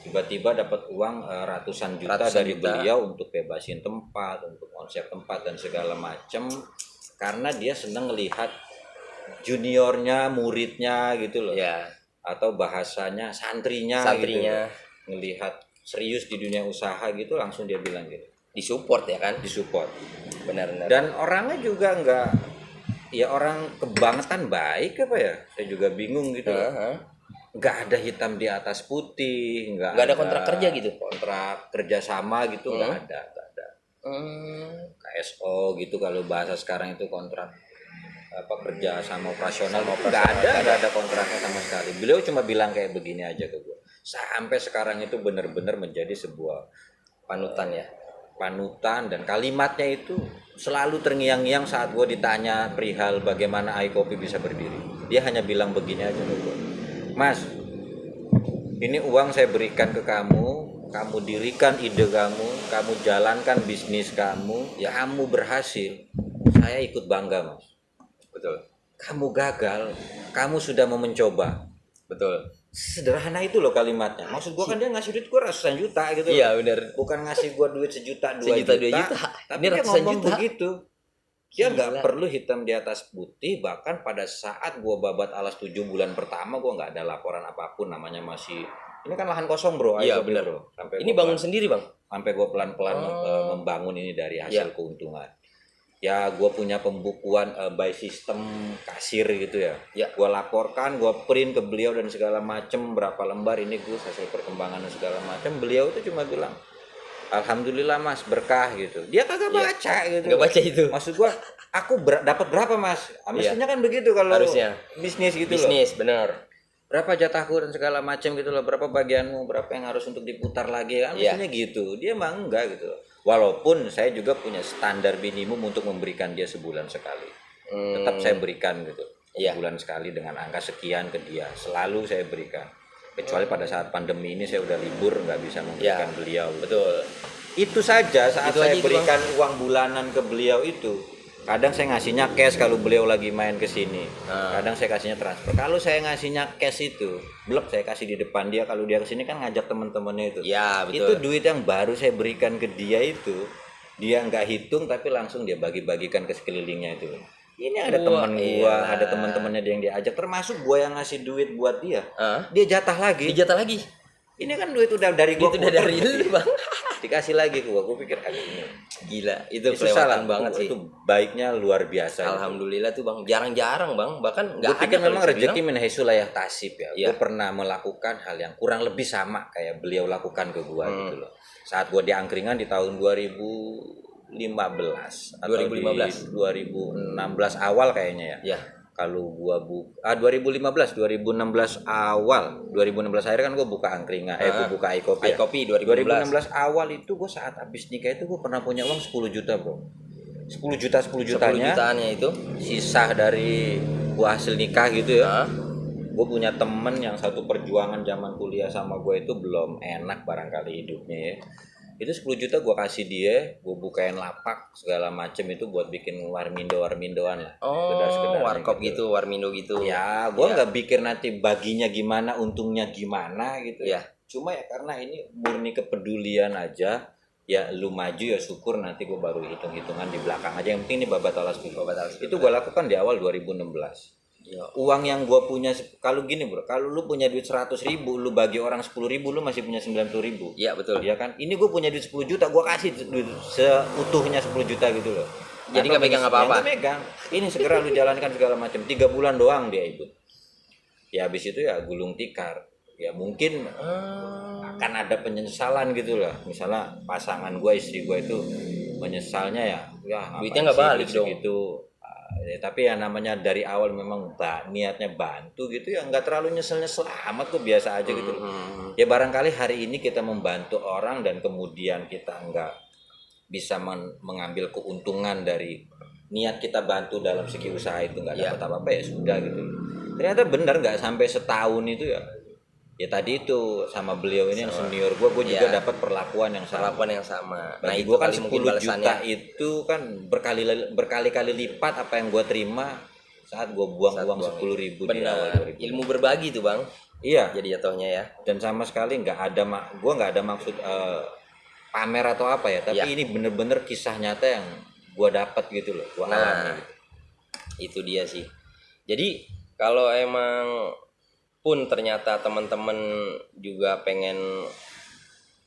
[SPEAKER 1] Tiba-tiba dapat uang ratusan juta dari beliau untuk bebasin tempat, untuk konsep tempat dan segala macam. Karena dia senang ngelihat juniornya, muridnya gitu loh. Ya. Atau bahasanya santrinya gitu. Ngelihat serius di dunia usaha gitu, langsung dia bilang gitu.
[SPEAKER 3] Disupport ya kan?
[SPEAKER 1] Disupport.
[SPEAKER 3] Benar.
[SPEAKER 1] Dan orangnya juga enggak, ya orang kebangetan baik apa ya? Saya juga bingung gitu. Enggak ada hitam di atas putih, enggak ada
[SPEAKER 3] kontrak kerja gitu.
[SPEAKER 1] Kontrak kerja sama gitu enggak ada. KSO gitu kalau bahasa sekarang itu kontrak kerja sama operasional nggak ada kontraknya sama sekali. Beliau cuma bilang kayak begini aja ke gue. Sampai sekarang itu benar-benar menjadi sebuah panutan dan kalimatnya itu selalu terngiang-ngiang saat gue ditanya perihal bagaimana iCoffee bisa berdiri. Dia hanya bilang begini aja ke gue. Mas, ini uang saya berikan ke kamu dirikan ide kamu jalankan bisnis kamu, kamu berhasil. Saya ikut bangga, Mas. Betul. Kamu gagal, kamu sudah mau mencoba. Betul. Sederhana itu loh kalimatnya. Maksud gua kan dia ngasih duit gua ratusan juta gitu.
[SPEAKER 3] Iya benar.
[SPEAKER 1] Bukan ngasih gua duit sejuta 2 juta. Tapi dia ngomong begitu. Dia nggak perlu hitam di atas putih. Bahkan pada saat gua babat alas 7 bulan pertama gua nggak ada laporan apapun. Namanya masih, ini kan lahan kosong bro.
[SPEAKER 3] Iya benar bro. Ini bangun sendiri bang.
[SPEAKER 1] Sampai gua pelan-pelan membangun ini dari hasil keuntungan. Ya gue punya pembukuan by system kasir gitu ya. Gue laporkan, gue print ke beliau dan segala macem berapa lembar ini gue hasil perkembangan dan segala macem. Beliau itu cuma bilang, alhamdulillah mas berkah gitu. Dia kagak baca gitu.
[SPEAKER 3] Gak baca itu.
[SPEAKER 1] Maksud gue, aku dapat berapa mas? Mestinya kan begitu kalau bisnis gitu loh.
[SPEAKER 3] Bisnis benar.
[SPEAKER 1] Berapa jatahku dan segala macam gitu loh. Berapa bagianmu, berapa yang harus untuk diputar lagi kan? Mestinya gitu. Dia mah enggak gitu. Walaupun saya juga punya standar minimum untuk memberikan dia sebulan sekali. Tetap saya berikan gitu. Sebulan sekali dengan angka sekian ke dia. Selalu saya berikan. Kecuali pada saat pandemi ini saya udah libur nggak bisa memberikan beliau.
[SPEAKER 3] Betul.
[SPEAKER 1] Itu saja saat itu saya berikan uang bulanan ke beliau itu. Kadang saya ngasihnya cash kalau beliau lagi main ke sini. Kadang saya kasihnya transfer. Kalau saya ngasihnya cash itu, blok saya kasih di depan dia. Kalau dia ke sini kan ngajak teman-temannya itu.
[SPEAKER 3] Ya, betul.
[SPEAKER 1] Itu duit yang baru saya berikan ke dia itu. Dia nggak hitung tapi langsung dia bagi-bagikan ke sekelilingnya itu. Ini ada teman gua, ada teman-temannya dia yang diajak, termasuk gua yang ngasih duit buat dia. Dia jatah lagi.
[SPEAKER 3] Dijatah lagi.
[SPEAKER 1] Ini kan duit udah dari gua.
[SPEAKER 3] Itu udah dari lu, Bang.
[SPEAKER 1] Dikasih lagi ke gua pikir ini
[SPEAKER 3] gila, itu kelewatan banget sih.
[SPEAKER 1] Itu baiknya luar biasa.
[SPEAKER 3] Alhamdulillah tuh Bang, jarang-jarang Bang, bahkan
[SPEAKER 1] enggak ada. Gue pikir memang rezeki min haitsu la yahtasib ya. Gue pernah melakukan hal yang kurang lebih sama kayak beliau lakukan ke gua gitu loh. Saat gua di angkringan di tahun 2015 atau 2016 awal kayaknya ya. Kalau gua 2016 awal, 2016 akhir kan gua buka angkringan, gua buka iCoffee.
[SPEAKER 3] iCoffee
[SPEAKER 1] 2016 awal itu gua saat habis nikah itu gua pernah punya uang 10 juta, Bro. 10 jutanya
[SPEAKER 3] itu
[SPEAKER 1] sisa dari gua hasil nikah gitu ya. Gua punya temen yang satu perjuangan zaman kuliah sama gua itu belum enak barangkali hidupnya ya. Itu 10 juta gue kasih dia, gue bukain lapak segala macem itu buat bikin warmindoan lah.
[SPEAKER 3] Sekedar warkop gitu, warmindo gitu.
[SPEAKER 1] Ya, gue nggak pikir nanti baginya gimana, untungnya gimana gitu. Ya, Cuma ya karena ini murni kepedulian aja, ya lu maju ya syukur, nanti gue baru hitung-hitungan di belakang aja, yang penting ini babat alas dulu. Itu gue lakukan di awal 2016. Ya, uang yang gue punya, kalau gini bro, kalau lu punya duit 100.000, lu bagi orang 10.000, lu masih punya 90.000.
[SPEAKER 3] Iya betul.
[SPEAKER 1] Iya kan? Ini gue punya duit 10 juta, gue kasih duit seutuhnya 10 juta gitu loh.
[SPEAKER 3] Jadi nggak pegang apa-apa.
[SPEAKER 1] Megang. Ini segera lu jalankan segala macam. 3 bulan doang dia ikut. Ya habis itu ya gulung tikar. Ya mungkin akan ada penyesalan gitu lah. Misalnya pasangan gue, istri gue itu menyesalnya ya
[SPEAKER 3] duitnya nggak balik dong.
[SPEAKER 1] Gitu. Ya, tapi ya namanya dari awal memang niatnya bantu gitu ya, nggak terlalu nyesel amat kok, biasa aja gitu. Ya barangkali hari ini kita membantu orang dan kemudian kita nggak bisa mengambil keuntungan dari niat kita bantu dalam segi usaha itu, nggak dapat apa-apa ya sudah gitu. Ternyata benar nggak sampai setahun itu ya tadi itu sama beliau ini yang senior gue juga dapat perlakuan yang sama. Nah itu kan 10 juta itu kan berkali-kali lipat apa yang gue terima saat gue buang uang 10.000 di awal 2000.
[SPEAKER 3] Ilmu berbagi tuh bang.
[SPEAKER 1] Iya.
[SPEAKER 3] Jadi jatuhnya ya.
[SPEAKER 1] Dan sama sekali gue nggak ada maksud pamer atau apa ya, tapi ini bener-bener kisah nyata yang gue dapat gitu loh, gue alami.
[SPEAKER 3] Itu dia sih. Jadi kalau emang pun ternyata teman-teman juga pengen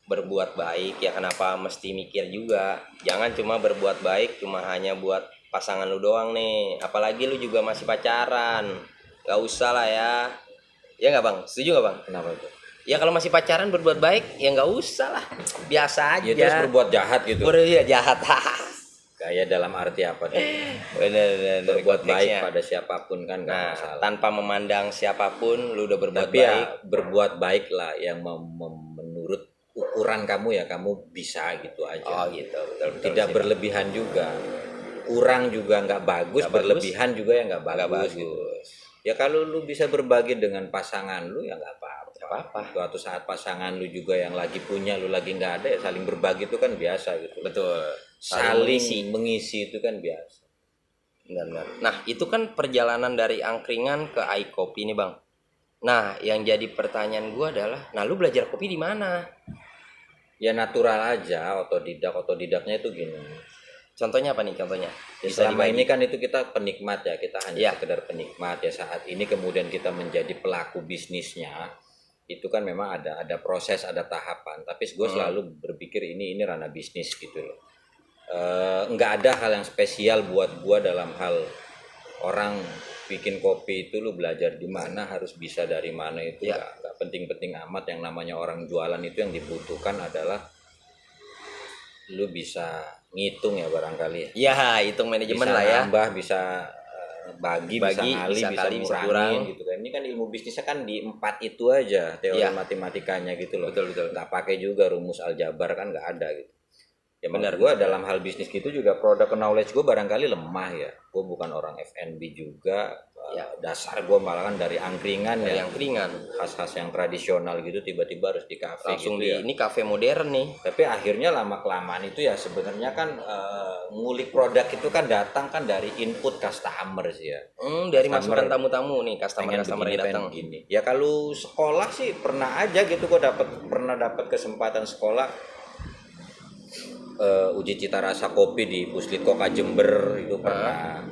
[SPEAKER 3] berbuat baik, ya kenapa mesti mikir juga, jangan cuma berbuat baik cuma hanya buat pasangan lu doang nih, apalagi lu juga masih pacaran, gak usah lah ya nggak bang, setuju nggak bang?
[SPEAKER 1] Kenapa itu?
[SPEAKER 3] Ya kalau masih pacaran berbuat baik ya nggak usah lah, biasa aja.
[SPEAKER 1] Ya terus berbuat jahat gitu.
[SPEAKER 3] Jahat.
[SPEAKER 1] Kayak dalam arti apa tuh?
[SPEAKER 3] Bener,
[SPEAKER 1] berbuat baik pada siapapun kan nggak masalah.
[SPEAKER 3] Tanpa memandang siapapun, lu udah berbuat
[SPEAKER 1] tapi
[SPEAKER 3] baik.
[SPEAKER 1] Ya berbuat baik lah yang menurut ukuran kamu ya kamu bisa gitu aja.
[SPEAKER 3] Oh gitu, betul.
[SPEAKER 1] Tidak berlebihan juga. Kurang juga nggak bagus, berlebihan juga ya nggak bagus. Gitu. Ya kalau lu bisa berbagi dengan pasangan lu ya nggak apa-apa. Suatu saat pasangan lu juga yang lagi punya, lu lagi nggak ada, ya saling berbagi itu kan biasa gitu.
[SPEAKER 3] Betul.
[SPEAKER 1] Saling mengisi itu kan biasa.
[SPEAKER 3] Benar. Nah itu kan perjalanan dari angkringan ke iKopi nih bang. Nah yang jadi pertanyaan gue adalah, nah lu belajar kopi di mana?
[SPEAKER 1] Ya natural aja, otodidaknya itu gini.
[SPEAKER 3] Contohnya apa nih contohnya?
[SPEAKER 1] Ya, selama ini kan itu kita penikmat ya, kita hanya sekedar penikmat ya. Saat ini kemudian kita menjadi pelaku bisnisnya, itu kan memang ada proses, ada tahapan. Tapi gue selalu berpikir ini ranah bisnis gitu loh. Nggak ada hal yang spesial buat gue dalam hal orang bikin kopi itu lu belajar di mana, harus bisa dari mana itu nggak penting-penting amat. Yang namanya orang jualan itu yang dibutuhkan adalah lu bisa ngitung ya barangkali.
[SPEAKER 3] Ya hitung manajemen
[SPEAKER 1] bisa
[SPEAKER 3] lah ya.
[SPEAKER 1] Nambah, bisa bagi bisa ngurangin
[SPEAKER 3] kurang
[SPEAKER 1] gitu kan. Ini kan ilmu bisnisnya kan di 4 itu aja teori matematikanya gitu loh.
[SPEAKER 3] Betul.
[SPEAKER 1] Nggak pakai juga rumus aljabar kan nggak ada gitu. Ya benar, gue dalam hal bisnis gitu juga produk knowledge gue barangkali lemah ya. Gue bukan orang F&B juga. Dasar gue malah kan dari angkringan ya. Khas-khas yang tradisional gitu, tiba-tiba harus di kafe
[SPEAKER 3] langsung
[SPEAKER 1] gitu
[SPEAKER 3] ini kafe modern nih.
[SPEAKER 1] Tapi akhirnya lama kelamaan itu ya sebenarnya kan ngulik produk itu kan datang kan dari input customer sih ya.
[SPEAKER 3] Dari masukan tamu-tamu nih, customer yang datang.
[SPEAKER 1] Gini. Ya kalau sekolah sih pernah aja gitu, gue pernah dapat kesempatan sekolah uji cita rasa kopi di Puslitkoka Jember itu pernah.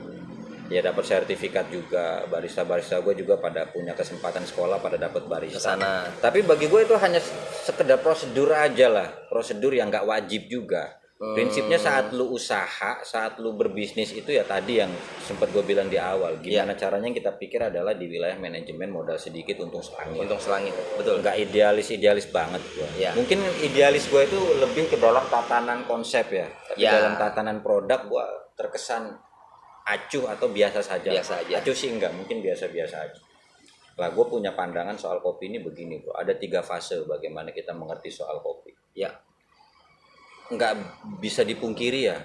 [SPEAKER 1] Ya dapat sertifikat juga. Barista gue juga pada punya kesempatan sekolah, pada dapat barista.
[SPEAKER 3] Kesana.
[SPEAKER 1] Tapi bagi gue itu hanya sekedar prosedur aja lah, prosedur yang nggak wajib juga. Prinsipnya saat lu usaha, saat lu berbisnis itu ya tadi yang sempat gue bilang di awal, gimana caranya yang kita pikir adalah di wilayah manajemen modal sedikit untung selangit. Betul. Nggak idealis banget gue. Mungkin idealis gue itu lebih ke dalam tatanan konsep ya. Tapi dalam tatanan produk gue terkesan acuh atau biasa saja. Acuh sih enggak, mungkin biasa-biasa aja. Lah gue punya pandangan soal kopi ini begini bro, ada 3 fase bagaimana kita mengerti soal kopi. Nggak bisa dipungkiri ya,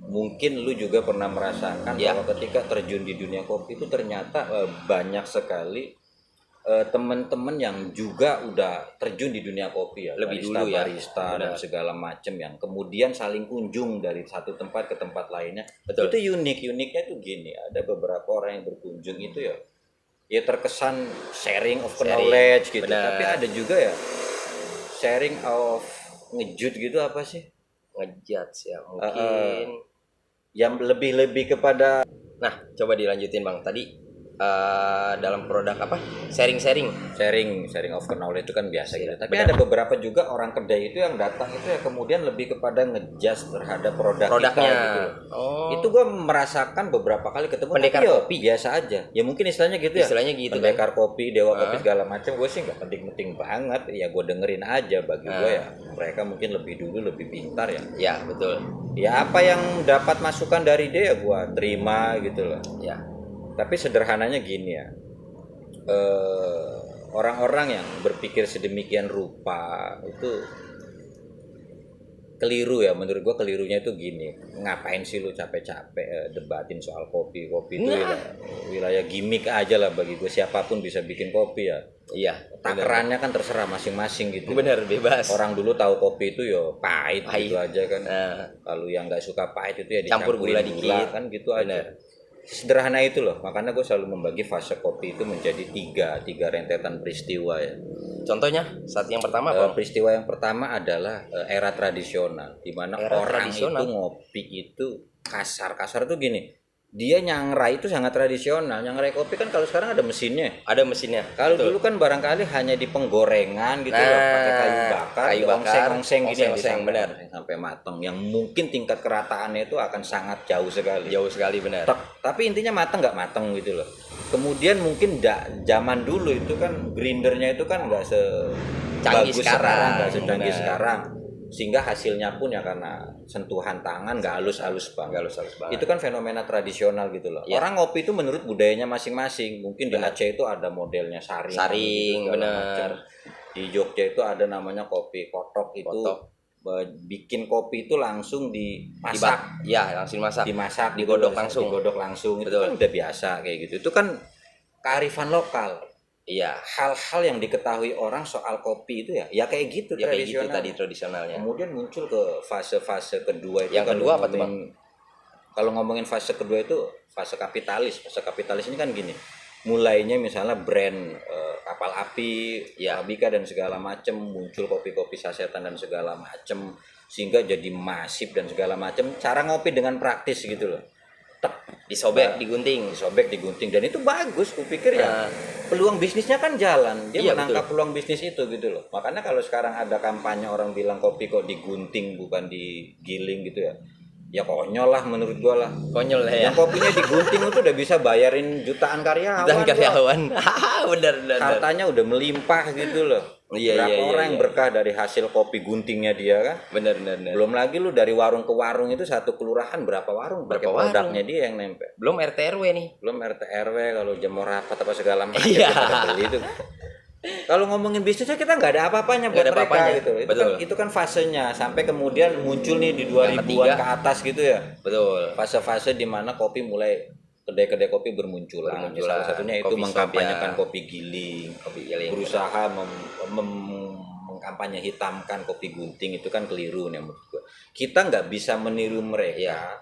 [SPEAKER 1] mungkin lu juga pernah merasakan bahwa ketika terjun di dunia kopi itu ternyata banyak sekali teman-teman yang juga udah terjun di dunia kopi ya,
[SPEAKER 3] lebih
[SPEAKER 1] barista dan segala macam, yang kemudian saling kunjung dari satu tempat ke tempat lainnya.
[SPEAKER 3] Betul.
[SPEAKER 1] Itu uniknya tuh gini, ada beberapa orang yang berkunjung itu ya terkesan sharing of knowledge gitu. Tapi ada juga ya sharing of ngejut gitu apa sih?
[SPEAKER 3] Ngejudge ya mungkin.
[SPEAKER 1] Yang lebih kepada
[SPEAKER 3] Nah, coba dilanjutin Bang. Tadi dalam produk apa? Sharing.
[SPEAKER 1] sharing of knowledge itu kan biasa gitu. Tapi ada beberapa juga orang kedai itu yang datang itu ya kemudian lebih kepada ngejudge terhadap
[SPEAKER 3] Produknya.
[SPEAKER 1] kita gitu. Itu gue merasakan beberapa kali ketemu
[SPEAKER 3] Pendekar
[SPEAKER 1] tapi ya
[SPEAKER 3] kopi.
[SPEAKER 1] biasa aja. Ya mungkin istilahnya gitu ya.
[SPEAKER 3] Istilahnya gitu
[SPEAKER 1] Pendekar kopi, dewa kopi segala macam. Gue sih nggak penting-penting banget. Ya gue dengerin aja. Bagi gue ya mereka mungkin lebih dulu lebih pintar ya.
[SPEAKER 3] Ya, betul.
[SPEAKER 1] Ya apa yang dapat masukan dari dia ya gue terima gitu loh.
[SPEAKER 3] Ya.
[SPEAKER 1] Tapi sederhananya gini ya, orang-orang yang berpikir sedemikian rupa itu keliru ya. Menurut gua kelirunya itu gini, ngapain sih lu capek-capek debatin soal kopi itu wilayah gimmick aja lah bagi gue. Siapapun bisa bikin kopi ya.
[SPEAKER 3] Iya.
[SPEAKER 1] Takarannya kan terserah masing-masing gitu.
[SPEAKER 3] Bener, bebas.
[SPEAKER 1] Orang dulu tahu kopi itu ya pahit gitu aja kan. Kalau yang nggak suka pahit itu ya
[SPEAKER 3] Campur gula dikit
[SPEAKER 1] kan gitu aja. Sederhana itu loh, makanya gue selalu membagi fase kopi itu menjadi tiga rentetan peristiwa ya.
[SPEAKER 3] Contohnya saat yang pertama apa?
[SPEAKER 1] Peristiwa yang pertama adalah era tradisional, di mana orang itu ngopi itu kasar tuh gini. Dia nyangrai itu sangat tradisional. Nyangrai kopi kan kalau sekarang ada mesinnya.
[SPEAKER 3] Ada mesinnya.
[SPEAKER 1] Kalau dulu kan barangkali hanya di penggorengan gitu loh, pakai kayu bakar, ongseng gini benar sampai matang. Yang mungkin tingkat kerataannya itu akan sangat jauh sekali.
[SPEAKER 3] Jauh sekali benar.
[SPEAKER 1] Tapi intinya matang nggak matang gitu loh. Kemudian mungkin zaman dulu itu kan grindernya itu kan nggak secanggih sekarang, nggak secanggih sekarang. Sehingga hasilnya pun ya karena sentuhan tangan nggak halus-halus banget. Itu kan fenomena tradisional gitu loh. Orang ngopi itu menurut budayanya masing-masing. Mungkin di Aceh itu ada modelnya saring gitu, benar. Di Jogja itu ada namanya kopi kotok itu. Bikin kopi itu langsung dimasak.
[SPEAKER 3] Langsung dimasak.
[SPEAKER 1] Digodok langsung. Itu kan udah biasa kayak gitu. Itu kan kearifan lokal. Iya, hal-hal yang diketahui orang soal kopi itu ya kayak gitu
[SPEAKER 3] ya,
[SPEAKER 1] tradisional.
[SPEAKER 3] Kayak gitu tadi tradisionalnya.
[SPEAKER 1] Kemudian muncul ke fase kedua itu.
[SPEAKER 3] Yang kedua apa tuh Bang?
[SPEAKER 1] Kalau ngomongin fase kedua itu fase kapitalis. Fase kapitalis ini kan gini. Mulainya misalnya brand kapal api, Arabica dan segala macam, muncul kopi-kopi sasetan dan segala macam sehingga jadi masif dan segala macam. Cara ngopi dengan praktis gitu loh.
[SPEAKER 3] Disobek, digunting
[SPEAKER 1] dan itu bagus. Kupikir ya peluang bisnisnya kan jalan. Dia menangkap peluang bisnis itu gitu loh. Makanya kalau sekarang ada kampanye orang bilang kopi kok digunting bukan digiling gitu ya. Ya konyol lah menurut gua lah.
[SPEAKER 3] Konyol lah ya.
[SPEAKER 1] Yang kopinya digunting itu udah bisa bayarin jutaan karyawan.
[SPEAKER 3] Benar.
[SPEAKER 1] Hartanya udah melimpah gitu loh. Berapa orang yang berkah dari hasil kopi guntingnya dia kan?
[SPEAKER 3] Benar.
[SPEAKER 1] Belum lagi lu dari warung ke warung itu satu kelurahan berapa warung pakai produknya dia yang nempel.
[SPEAKER 3] Belum RT RW nih.
[SPEAKER 1] Belum RT RW kalau jemur rapat apa segala macam kita beli itu. Kalau ngomongin bisnisnya kita nggak ada apa-apanya buat mereka gitu. Itu kan fasenya sampai kemudian muncul nih di 2000-an ke atas gitu ya.
[SPEAKER 3] Betul.
[SPEAKER 1] Fase-fase di mana kopi mulai kedai-kedai kopi bermunculan. Salah satunya itu mengkampanyekan kopi giling. Berusaha mengkampanye hitamkan kopi gunting itu kan keliru nih menurut gue. Kita nggak bisa meniru mereka.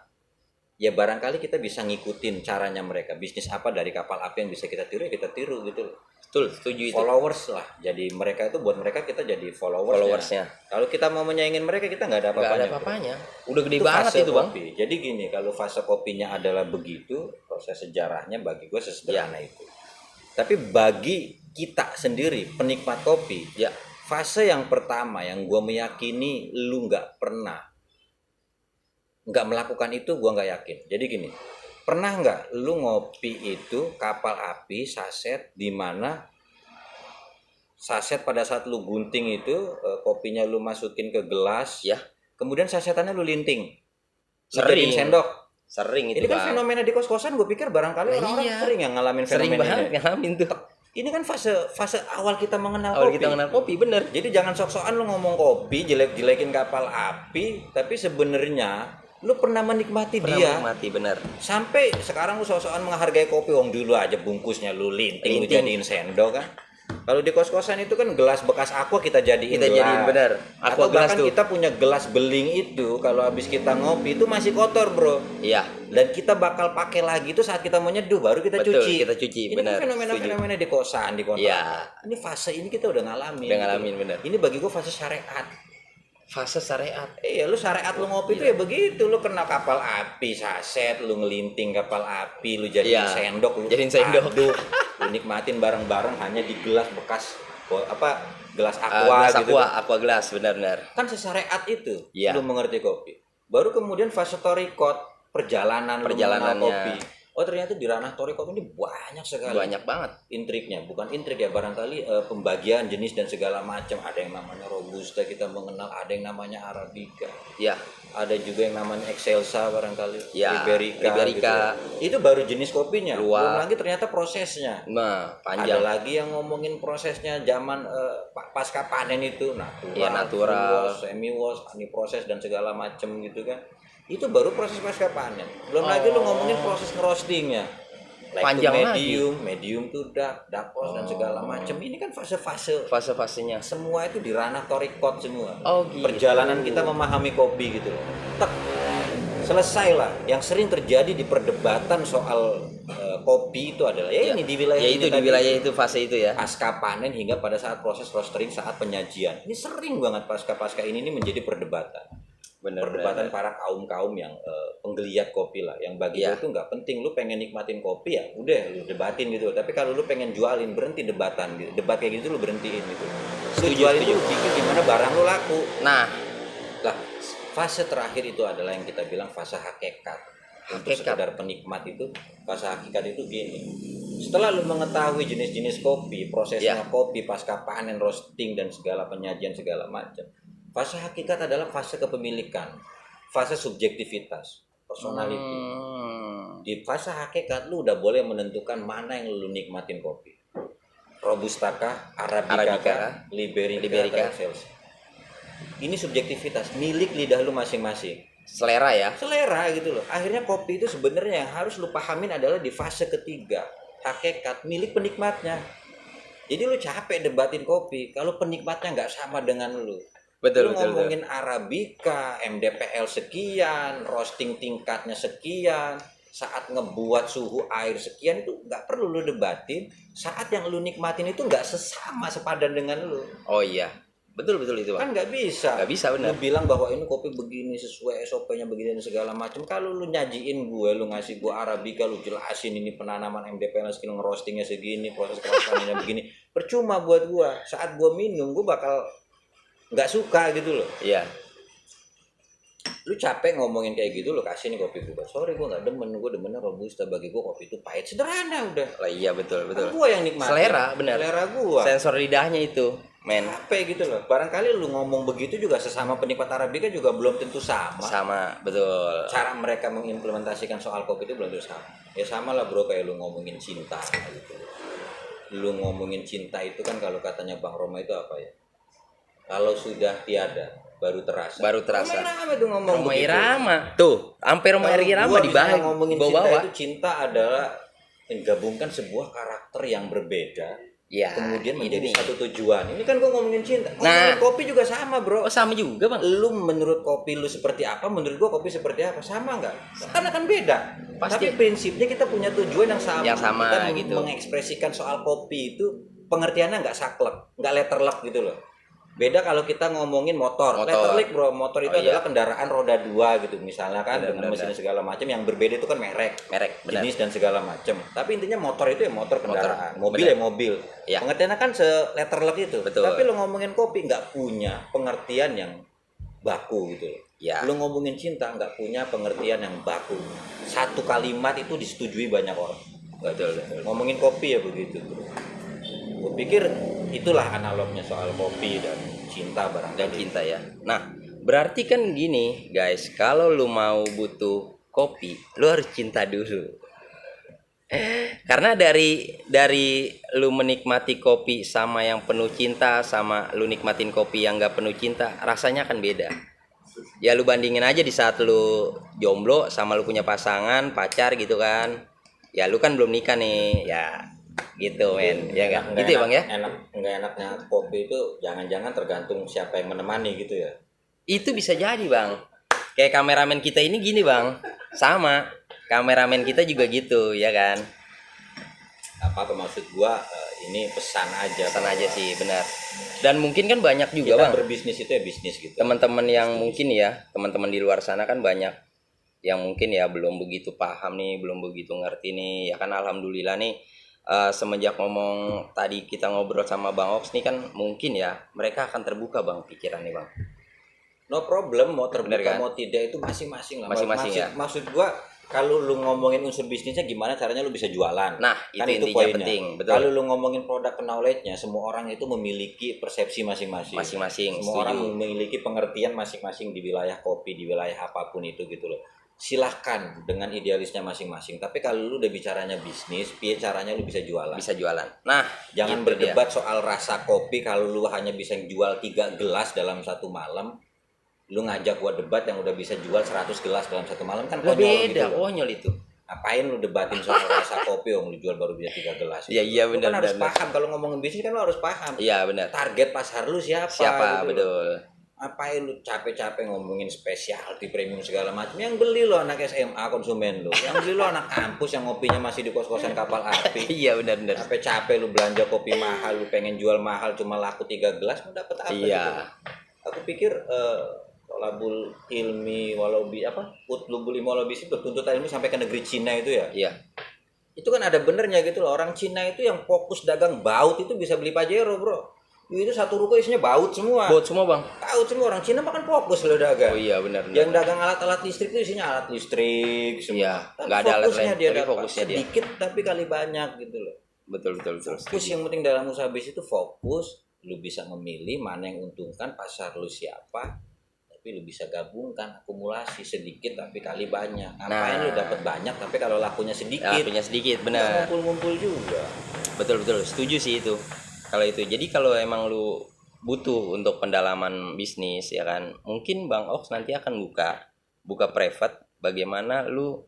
[SPEAKER 1] Ya barangkali kita bisa ngikutin caranya mereka. Bisnis apa dari kapal api yang bisa kita tiru ya kita tiru gitu loh.
[SPEAKER 3] Betul, setuju itu.
[SPEAKER 1] Followers lah. Jadi mereka itu buat mereka kita jadi followersnya. Kalau kita mau menyaingin mereka kita nggak ada apa-apanya.
[SPEAKER 3] Udah gede banget itu Bang.
[SPEAKER 1] Kopi. Jadi gini, kalau fase kopinya adalah begitu, proses sejarahnya bagi gue sesederhana itu. Tapi bagi kita sendiri penikmat kopi, fase yang pertama yang gue meyakini lu nggak melakukan itu, gue nggak yakin. Jadi gini. Pernah nggak lu ngopi itu kapal api saset di mana saset pada saat lu gunting itu kopinya lu masukin ke gelas, kemudian sasetannya lu linting,
[SPEAKER 3] sering
[SPEAKER 1] sendok.
[SPEAKER 3] Sering itu.
[SPEAKER 1] Ini kan fenomena di kos-kosan, gue pikir barangkali orang-orang sering yang ngalamin fenomena ini.
[SPEAKER 3] Ngalamin tuh.
[SPEAKER 1] Ini kan fase awal kita mengenal
[SPEAKER 3] kopi. Kita mengenal kopi, bener.
[SPEAKER 1] Jadi jangan sok-sokan lu ngomong kopi, jelek-jelekin kapal api, tapi sebenarnya lu pernah menikmati
[SPEAKER 3] bener.
[SPEAKER 1] Sampai sekarang lu sok-sokan menghargai kopi, dulu aja bungkusnya lu linting. Lu jadiin sendok kan. Kalau di kos-kosan itu kan gelas bekas aqua kita jadiin
[SPEAKER 3] Kita jadiin, bener.
[SPEAKER 1] Atau
[SPEAKER 3] Aqua gelas
[SPEAKER 1] bahkan
[SPEAKER 3] tuh.
[SPEAKER 1] kita punya gelas beling itu kalau habis kita ngopi itu masih kotor, Bro.
[SPEAKER 3] Iya.
[SPEAKER 1] Dan kita bakal pakai lagi itu saat kita mau nyeduh baru kita
[SPEAKER 3] Betul,
[SPEAKER 1] cuci.
[SPEAKER 3] kita cuci,
[SPEAKER 1] Ini
[SPEAKER 3] benar.
[SPEAKER 1] kan fenomena-fenomena di kosan, di kontrakan.
[SPEAKER 3] Iya.
[SPEAKER 1] Ini fase ini kita udah ngalamin.
[SPEAKER 3] Udah ngalamin, bener.
[SPEAKER 1] Ini bagi gua fase syariat.
[SPEAKER 3] Fase syariat.
[SPEAKER 1] Iya, lu syariat lu ngopi itu ya begitu, lu kena kapal api saset, lu ngelinting kapal api, lu jadiin
[SPEAKER 3] Iya,
[SPEAKER 1] sendok, lu
[SPEAKER 3] jadiin sendok.
[SPEAKER 1] aduk, lu nikmatin bareng-bareng hanya di gelas bekas gelas aqua
[SPEAKER 3] Gelas
[SPEAKER 1] gitu.
[SPEAKER 3] aqua gelas, benar-benar.
[SPEAKER 1] Kan sesyariat itu,
[SPEAKER 3] Iya.
[SPEAKER 1] lu mengerti kopi. Baru kemudian fase torikot, perjalanan lu mengenal
[SPEAKER 3] Perjalanannya.
[SPEAKER 1] kopi. Oh ternyata di ranah torikot ini banyak sekali
[SPEAKER 3] Banyak banget.
[SPEAKER 1] intriknya, bukan intrik ya, barangkali pembagian jenis dan segala macam. Ada yang namanya robusta kita mengenal, ada yang namanya arabica,
[SPEAKER 3] Ya,
[SPEAKER 1] ada juga yang namanya excelsa barangkali,
[SPEAKER 3] Ya,
[SPEAKER 1] liberica,
[SPEAKER 3] Liberica.
[SPEAKER 1] gitu. Itu baru jenis kopinya.
[SPEAKER 3] Luwak.
[SPEAKER 1] Belum lagi ternyata prosesnya.
[SPEAKER 3] nah,
[SPEAKER 1] Ada
[SPEAKER 3] panjang.
[SPEAKER 1] lagi yang ngomongin prosesnya zaman pasca panen itu natural,
[SPEAKER 3] Iya, natural.
[SPEAKER 1] wash, semi wash, proses dan segala macam gitu kan. Itu baru proses pasca panen. Belum lagi lu ngomongin proses ngerostingnya. Like
[SPEAKER 3] Panjang
[SPEAKER 1] to
[SPEAKER 3] lagi.
[SPEAKER 1] medium to dark roast dan segala macam. Ini kan fase-fase
[SPEAKER 3] Fase-fasenya.
[SPEAKER 1] semua itu di ranah torikot semua.
[SPEAKER 3] Oh, gitu.
[SPEAKER 1] Perjalanan kita memahami kopi gitu loh. Tek. Selesai lah. Yang sering terjadi di perdebatan soal kopi itu adalah
[SPEAKER 3] Ya,
[SPEAKER 1] ini di wilayah
[SPEAKER 3] ya
[SPEAKER 1] ini
[SPEAKER 3] itu di
[SPEAKER 1] tadi.
[SPEAKER 3] wilayah itu fase itu ya.
[SPEAKER 1] Pasca panen hingga pada saat proses roastering saat penyajian. Ini sering banget pasca ini menjadi perdebatan.
[SPEAKER 3] Bener,
[SPEAKER 1] Perdebatan para kaum yang penggeliat kopi lah, yang bagi
[SPEAKER 3] Iya.
[SPEAKER 1] gue tuh nggak penting. Lu pengen nikmatin kopi ya udah lu debatin gitu, tapi kalau lu pengen jualin berhenti debatan gitu, debat kayak gitu lu berhentiin gitu. Lu jualin
[SPEAKER 3] setuju.
[SPEAKER 1] lu pikir gimana barang lu laku
[SPEAKER 3] Nah,
[SPEAKER 1] lah. Fase terakhir itu adalah yang kita bilang fase hakikat. Untuk
[SPEAKER 3] Hakikat.
[SPEAKER 1] sekedar penikmat itu, fase hakikat itu gini. Setelah lu mengetahui jenis-jenis kopi, prosesnya
[SPEAKER 3] Ya.
[SPEAKER 1] kopi pasca panen, roasting dan segala penyajian segala macam. Fase hakikat adalah fase kepemilikan, fase subjektivitas, personality. Di fase hakikat lu udah boleh menentukan mana yang lu nikmatin kopi. Robusta kah, arabica
[SPEAKER 3] Arabica
[SPEAKER 1] kah,
[SPEAKER 3] kah,
[SPEAKER 1] liberica,
[SPEAKER 3] Liberica.
[SPEAKER 1] atau excelsa. Ini subjektivitas, milik lidah lu masing-masing.
[SPEAKER 3] selera ya.
[SPEAKER 1] Selera gitu loh. Akhirnya kopi itu sebenarnya yang harus lu pahamin adalah di fase ketiga, hakikat, milik penikmatnya. Jadi lu capek debatin kopi kalau penikmatnya nggak sama dengan lu.
[SPEAKER 3] Betul,
[SPEAKER 1] Lu
[SPEAKER 3] betul, betul.
[SPEAKER 1] ngomongin arabica, MDPL sekian, roasting tingkatnya sekian, saat ngebuat suhu air sekian, itu nggak perlu lu debatin. Saat yang lu nikmatin itu nggak sesama sepadan dengan lu.
[SPEAKER 3] Oh iya. Betul itu, Bang.
[SPEAKER 1] Kan nggak bisa.
[SPEAKER 3] Nggak bisa, benar.
[SPEAKER 1] Lu bilang bahwa ini kopi begini sesuai SOP-nya begini dan segala macam. Kalau lu nyajiin gue, lu ngasih gue arabica, lu jelasin ini penanaman MDPL segini, ngerostingnya segini, proses kerasannya begini. Percuma buat gue. Saat gue minum, gue bakal nggak suka gitu loh.
[SPEAKER 3] Iya.
[SPEAKER 1] Lu capek ngomongin kayak gitu, lu kasih nih kopi gue. Sorry, gue nggak demen. Gue demennya robusta. Bagi gue kopi itu pahit. Sederhana udah.
[SPEAKER 3] Lah iya, betul.
[SPEAKER 1] Kan gue yang nikmatin.
[SPEAKER 3] Selera, benar.
[SPEAKER 1] Selera gue.
[SPEAKER 3] Sensor lidahnya itu, men.
[SPEAKER 1] Capek gitu loh. Barangkali lu ngomong begitu juga sesama penikmat arabica juga belum tentu sama.
[SPEAKER 3] Sama, betul.
[SPEAKER 1] Cara mereka mengimplementasikan soal kopi itu belum tentu sama. Ya sama lah bro, kayak lu ngomongin cinta gitu. Lu ngomongin cinta itu kan kalau katanya Bang Roma itu apa ya? Kalau sudah tiada baru terasa.
[SPEAKER 3] Baru terasa.
[SPEAKER 1] Roma Irama tuh ngomong
[SPEAKER 3] Roma
[SPEAKER 1] begitu.
[SPEAKER 3] Irama. Tuh, sampai Roma
[SPEAKER 1] Kalau
[SPEAKER 3] Irama
[SPEAKER 1] gua
[SPEAKER 3] dibahas
[SPEAKER 1] misalnya ngomongin cinta
[SPEAKER 3] bawa-bawa.
[SPEAKER 1] itu, cinta adalah menggabungkan sebuah karakter yang berbeda
[SPEAKER 3] Ya,
[SPEAKER 1] kemudian menjadi
[SPEAKER 3] ini.
[SPEAKER 1] satu tujuan. Ini kan gua ngomongin cinta.
[SPEAKER 3] Nah.
[SPEAKER 1] Ngomongin kopi juga sama bro.
[SPEAKER 3] Oh, sama juga, Bang.
[SPEAKER 1] Lu menurut kopi lu seperti apa, menurut gua kopi seperti apa, sama nggak? Kan akan beda.
[SPEAKER 3] Pasti.
[SPEAKER 1] Tapi prinsipnya kita punya tujuan yang sama.
[SPEAKER 3] Yang sama,
[SPEAKER 1] kita
[SPEAKER 3] gitu.
[SPEAKER 1] mengekspresikan soal kopi itu pengertiannya nggak saklek, nggak letterlek gitu loh. Beda kalau kita ngomongin motor. Letterlek bro, motor itu
[SPEAKER 3] Oh, iya.
[SPEAKER 1] adalah kendaraan roda 2 gitu misalnya kan, dengan
[SPEAKER 3] Benar,
[SPEAKER 1] mesin segala macam. Yang berbeda itu kan merek,
[SPEAKER 3] benar.
[SPEAKER 1] jenis dan segala macam. Tapi intinya motor itu ya motor kendaraan, mobil
[SPEAKER 3] benar.
[SPEAKER 1] ya mobil.
[SPEAKER 3] Ya.
[SPEAKER 1] Pengertiannya kan seletterlek itu.
[SPEAKER 3] Betul.
[SPEAKER 1] Tapi lo ngomongin kopi nggak punya pengertian yang baku gitu loh.
[SPEAKER 3] Ya.
[SPEAKER 1] Lo ngomongin cinta nggak punya pengertian yang baku. Satu kalimat itu disetujui banyak orang.
[SPEAKER 3] Betul.
[SPEAKER 1] Ngomongin kopi ya begitu bro. Gue pikir itulah analognya soal kopi dan cinta barangkali.
[SPEAKER 3] Dan cinta ya. Nah, berarti kan gini, guys, kalau lu mau butuh kopi, lu harus cinta dulu. Karena dari lu menikmati kopi sama yang penuh cinta sama lu nikmatin kopi yang gak penuh cinta, rasanya kan beda. Ya lu bandingin aja di saat lu jomblo sama lu punya pasangan, pacar gitu kan. Ya lu kan belum nikah nih. Ya gitu men, ya nggak?
[SPEAKER 1] Nggak
[SPEAKER 3] Gitu ya bang ya?
[SPEAKER 1] nggak enaknya kopi itu jangan-jangan tergantung siapa yang menemani gitu ya.
[SPEAKER 3] Itu bisa jadi bang. Kayak kameramen kita ini gini bang, sama. Kameramen kita juga gitu, ya kan?
[SPEAKER 1] Apa maksud gua ini pesan aja.
[SPEAKER 3] Pesan aja sih, benar. Dan mungkin kan banyak juga
[SPEAKER 1] Kita
[SPEAKER 3] bang.
[SPEAKER 1] berbisnis itu ya bisnis gitu.
[SPEAKER 3] Teman-teman yang mungkin ya, teman-teman di luar sana kan banyak yang mungkin ya belum begitu paham nih, belum begitu ngerti nih. Ya kan alhamdulillah nih. Semenjak ngomong tadi kita ngobrol sama Bang Ox nih kan mungkin ya mereka akan terbuka bang pikiran nih bang.
[SPEAKER 1] No problem, mau terbuka
[SPEAKER 3] Bener kan?
[SPEAKER 1] mau tidak itu masing-masing lah.
[SPEAKER 3] Masing-masing ya.
[SPEAKER 1] Maksud gua kalau lu ngomongin unsur bisnisnya gimana caranya lu bisa jualan.
[SPEAKER 3] Nah
[SPEAKER 1] Kan
[SPEAKER 3] itu intinya
[SPEAKER 1] poinnya.
[SPEAKER 3] penting, betul.
[SPEAKER 1] Kalau lu ngomongin produk knowledge-nya, semua orang itu memiliki persepsi masing-masing.
[SPEAKER 3] Masing-masing,
[SPEAKER 1] Semua orang
[SPEAKER 3] setuju.
[SPEAKER 1] memiliki pengertian masing-masing di wilayah kopi, di wilayah apapun itu gitu loh. Silahkan dengan idealisnya masing-masing. Tapi kalau lu udah bicaranya bisnis, piye caranya lu bisa jualan.
[SPEAKER 3] Bisa jualan. Nah
[SPEAKER 1] Jangan
[SPEAKER 3] itu
[SPEAKER 1] berdebat soal rasa kopi kalau lu hanya bisa jual 3 gelas dalam satu malam. Lu ngajak gua debat yang udah bisa jual 100 gelas dalam satu malam kan
[SPEAKER 3] dia.
[SPEAKER 1] konyol
[SPEAKER 3] Beda,
[SPEAKER 1] gitu loh.
[SPEAKER 3] konyol itu.
[SPEAKER 1] Ngapain lu debatin soal rasa kopi yang lu jual baru bisa 3 gelas.
[SPEAKER 3] Iya, iya,
[SPEAKER 1] Lu
[SPEAKER 3] benar,
[SPEAKER 1] kan harus
[SPEAKER 3] benar.
[SPEAKER 1] paham kalau ngomongin bisnis kan lu harus paham.
[SPEAKER 3] Iya benar.
[SPEAKER 1] Target pasar lu siapa?
[SPEAKER 3] Siapa
[SPEAKER 1] gitu loh.
[SPEAKER 3] betul.
[SPEAKER 1] Ngapain lu capek-capek ngomongin specialty premium segala macam. Yang beli lo anak SMA konsumen lu. Yang beli lo anak kampus yang ngopinya masih di kos-kosan kapal api.
[SPEAKER 3] Iya benar.
[SPEAKER 1] Capek-capek lu belanja kopi mahal, lu pengen jual mahal cuma laku 3 gelas, mau dapat apa
[SPEAKER 3] Iya.
[SPEAKER 1] gitu. Aku pikir Tolabul ilmi walau apa? Utlubul ilmi walau bisi bertuntut ilmu sampai ke negeri Cina itu ya.
[SPEAKER 3] Iya.
[SPEAKER 1] Itu kan ada benernya gitu loh. Orang Cina itu yang fokus dagang baut itu bisa beli Pajero, Bro. Itu satu ruko isinya baut semua.
[SPEAKER 3] Baut semua bang.
[SPEAKER 1] Baut semua. Orang Cina makan fokus loh dagang.
[SPEAKER 3] Oh iya benar.
[SPEAKER 1] Yang dagang alat-alat listrik itu isinya alat listrik semua.
[SPEAKER 3] Iya.
[SPEAKER 1] Tapi
[SPEAKER 3] Nggak ada alat
[SPEAKER 1] fokusnya
[SPEAKER 3] lain.
[SPEAKER 1] dia
[SPEAKER 3] Tapi
[SPEAKER 1] dapat
[SPEAKER 3] fokusnya dia.
[SPEAKER 1] sedikit tapi kali banyak gitu loh.
[SPEAKER 3] Betul.
[SPEAKER 1] Fokus yang penting dalam usaha bisnis itu fokus. Lu bisa memilih mana yang untungkan, pasar lu siapa. Tapi lu bisa gabungkan akumulasi sedikit tapi kali banyak. Ngapain lu dapat banyak tapi kalau lakunya sedikit.
[SPEAKER 3] Lakunya sedikit,
[SPEAKER 1] Nggak
[SPEAKER 3] benar.
[SPEAKER 1] ngumpul-ngumpul juga.
[SPEAKER 3] Betul. Setuju sih itu. Kalau itu. Jadi kalau emang lu butuh untuk pendalaman bisnis ya kan, mungkin Bang Ox nanti akan buka private bagaimana lu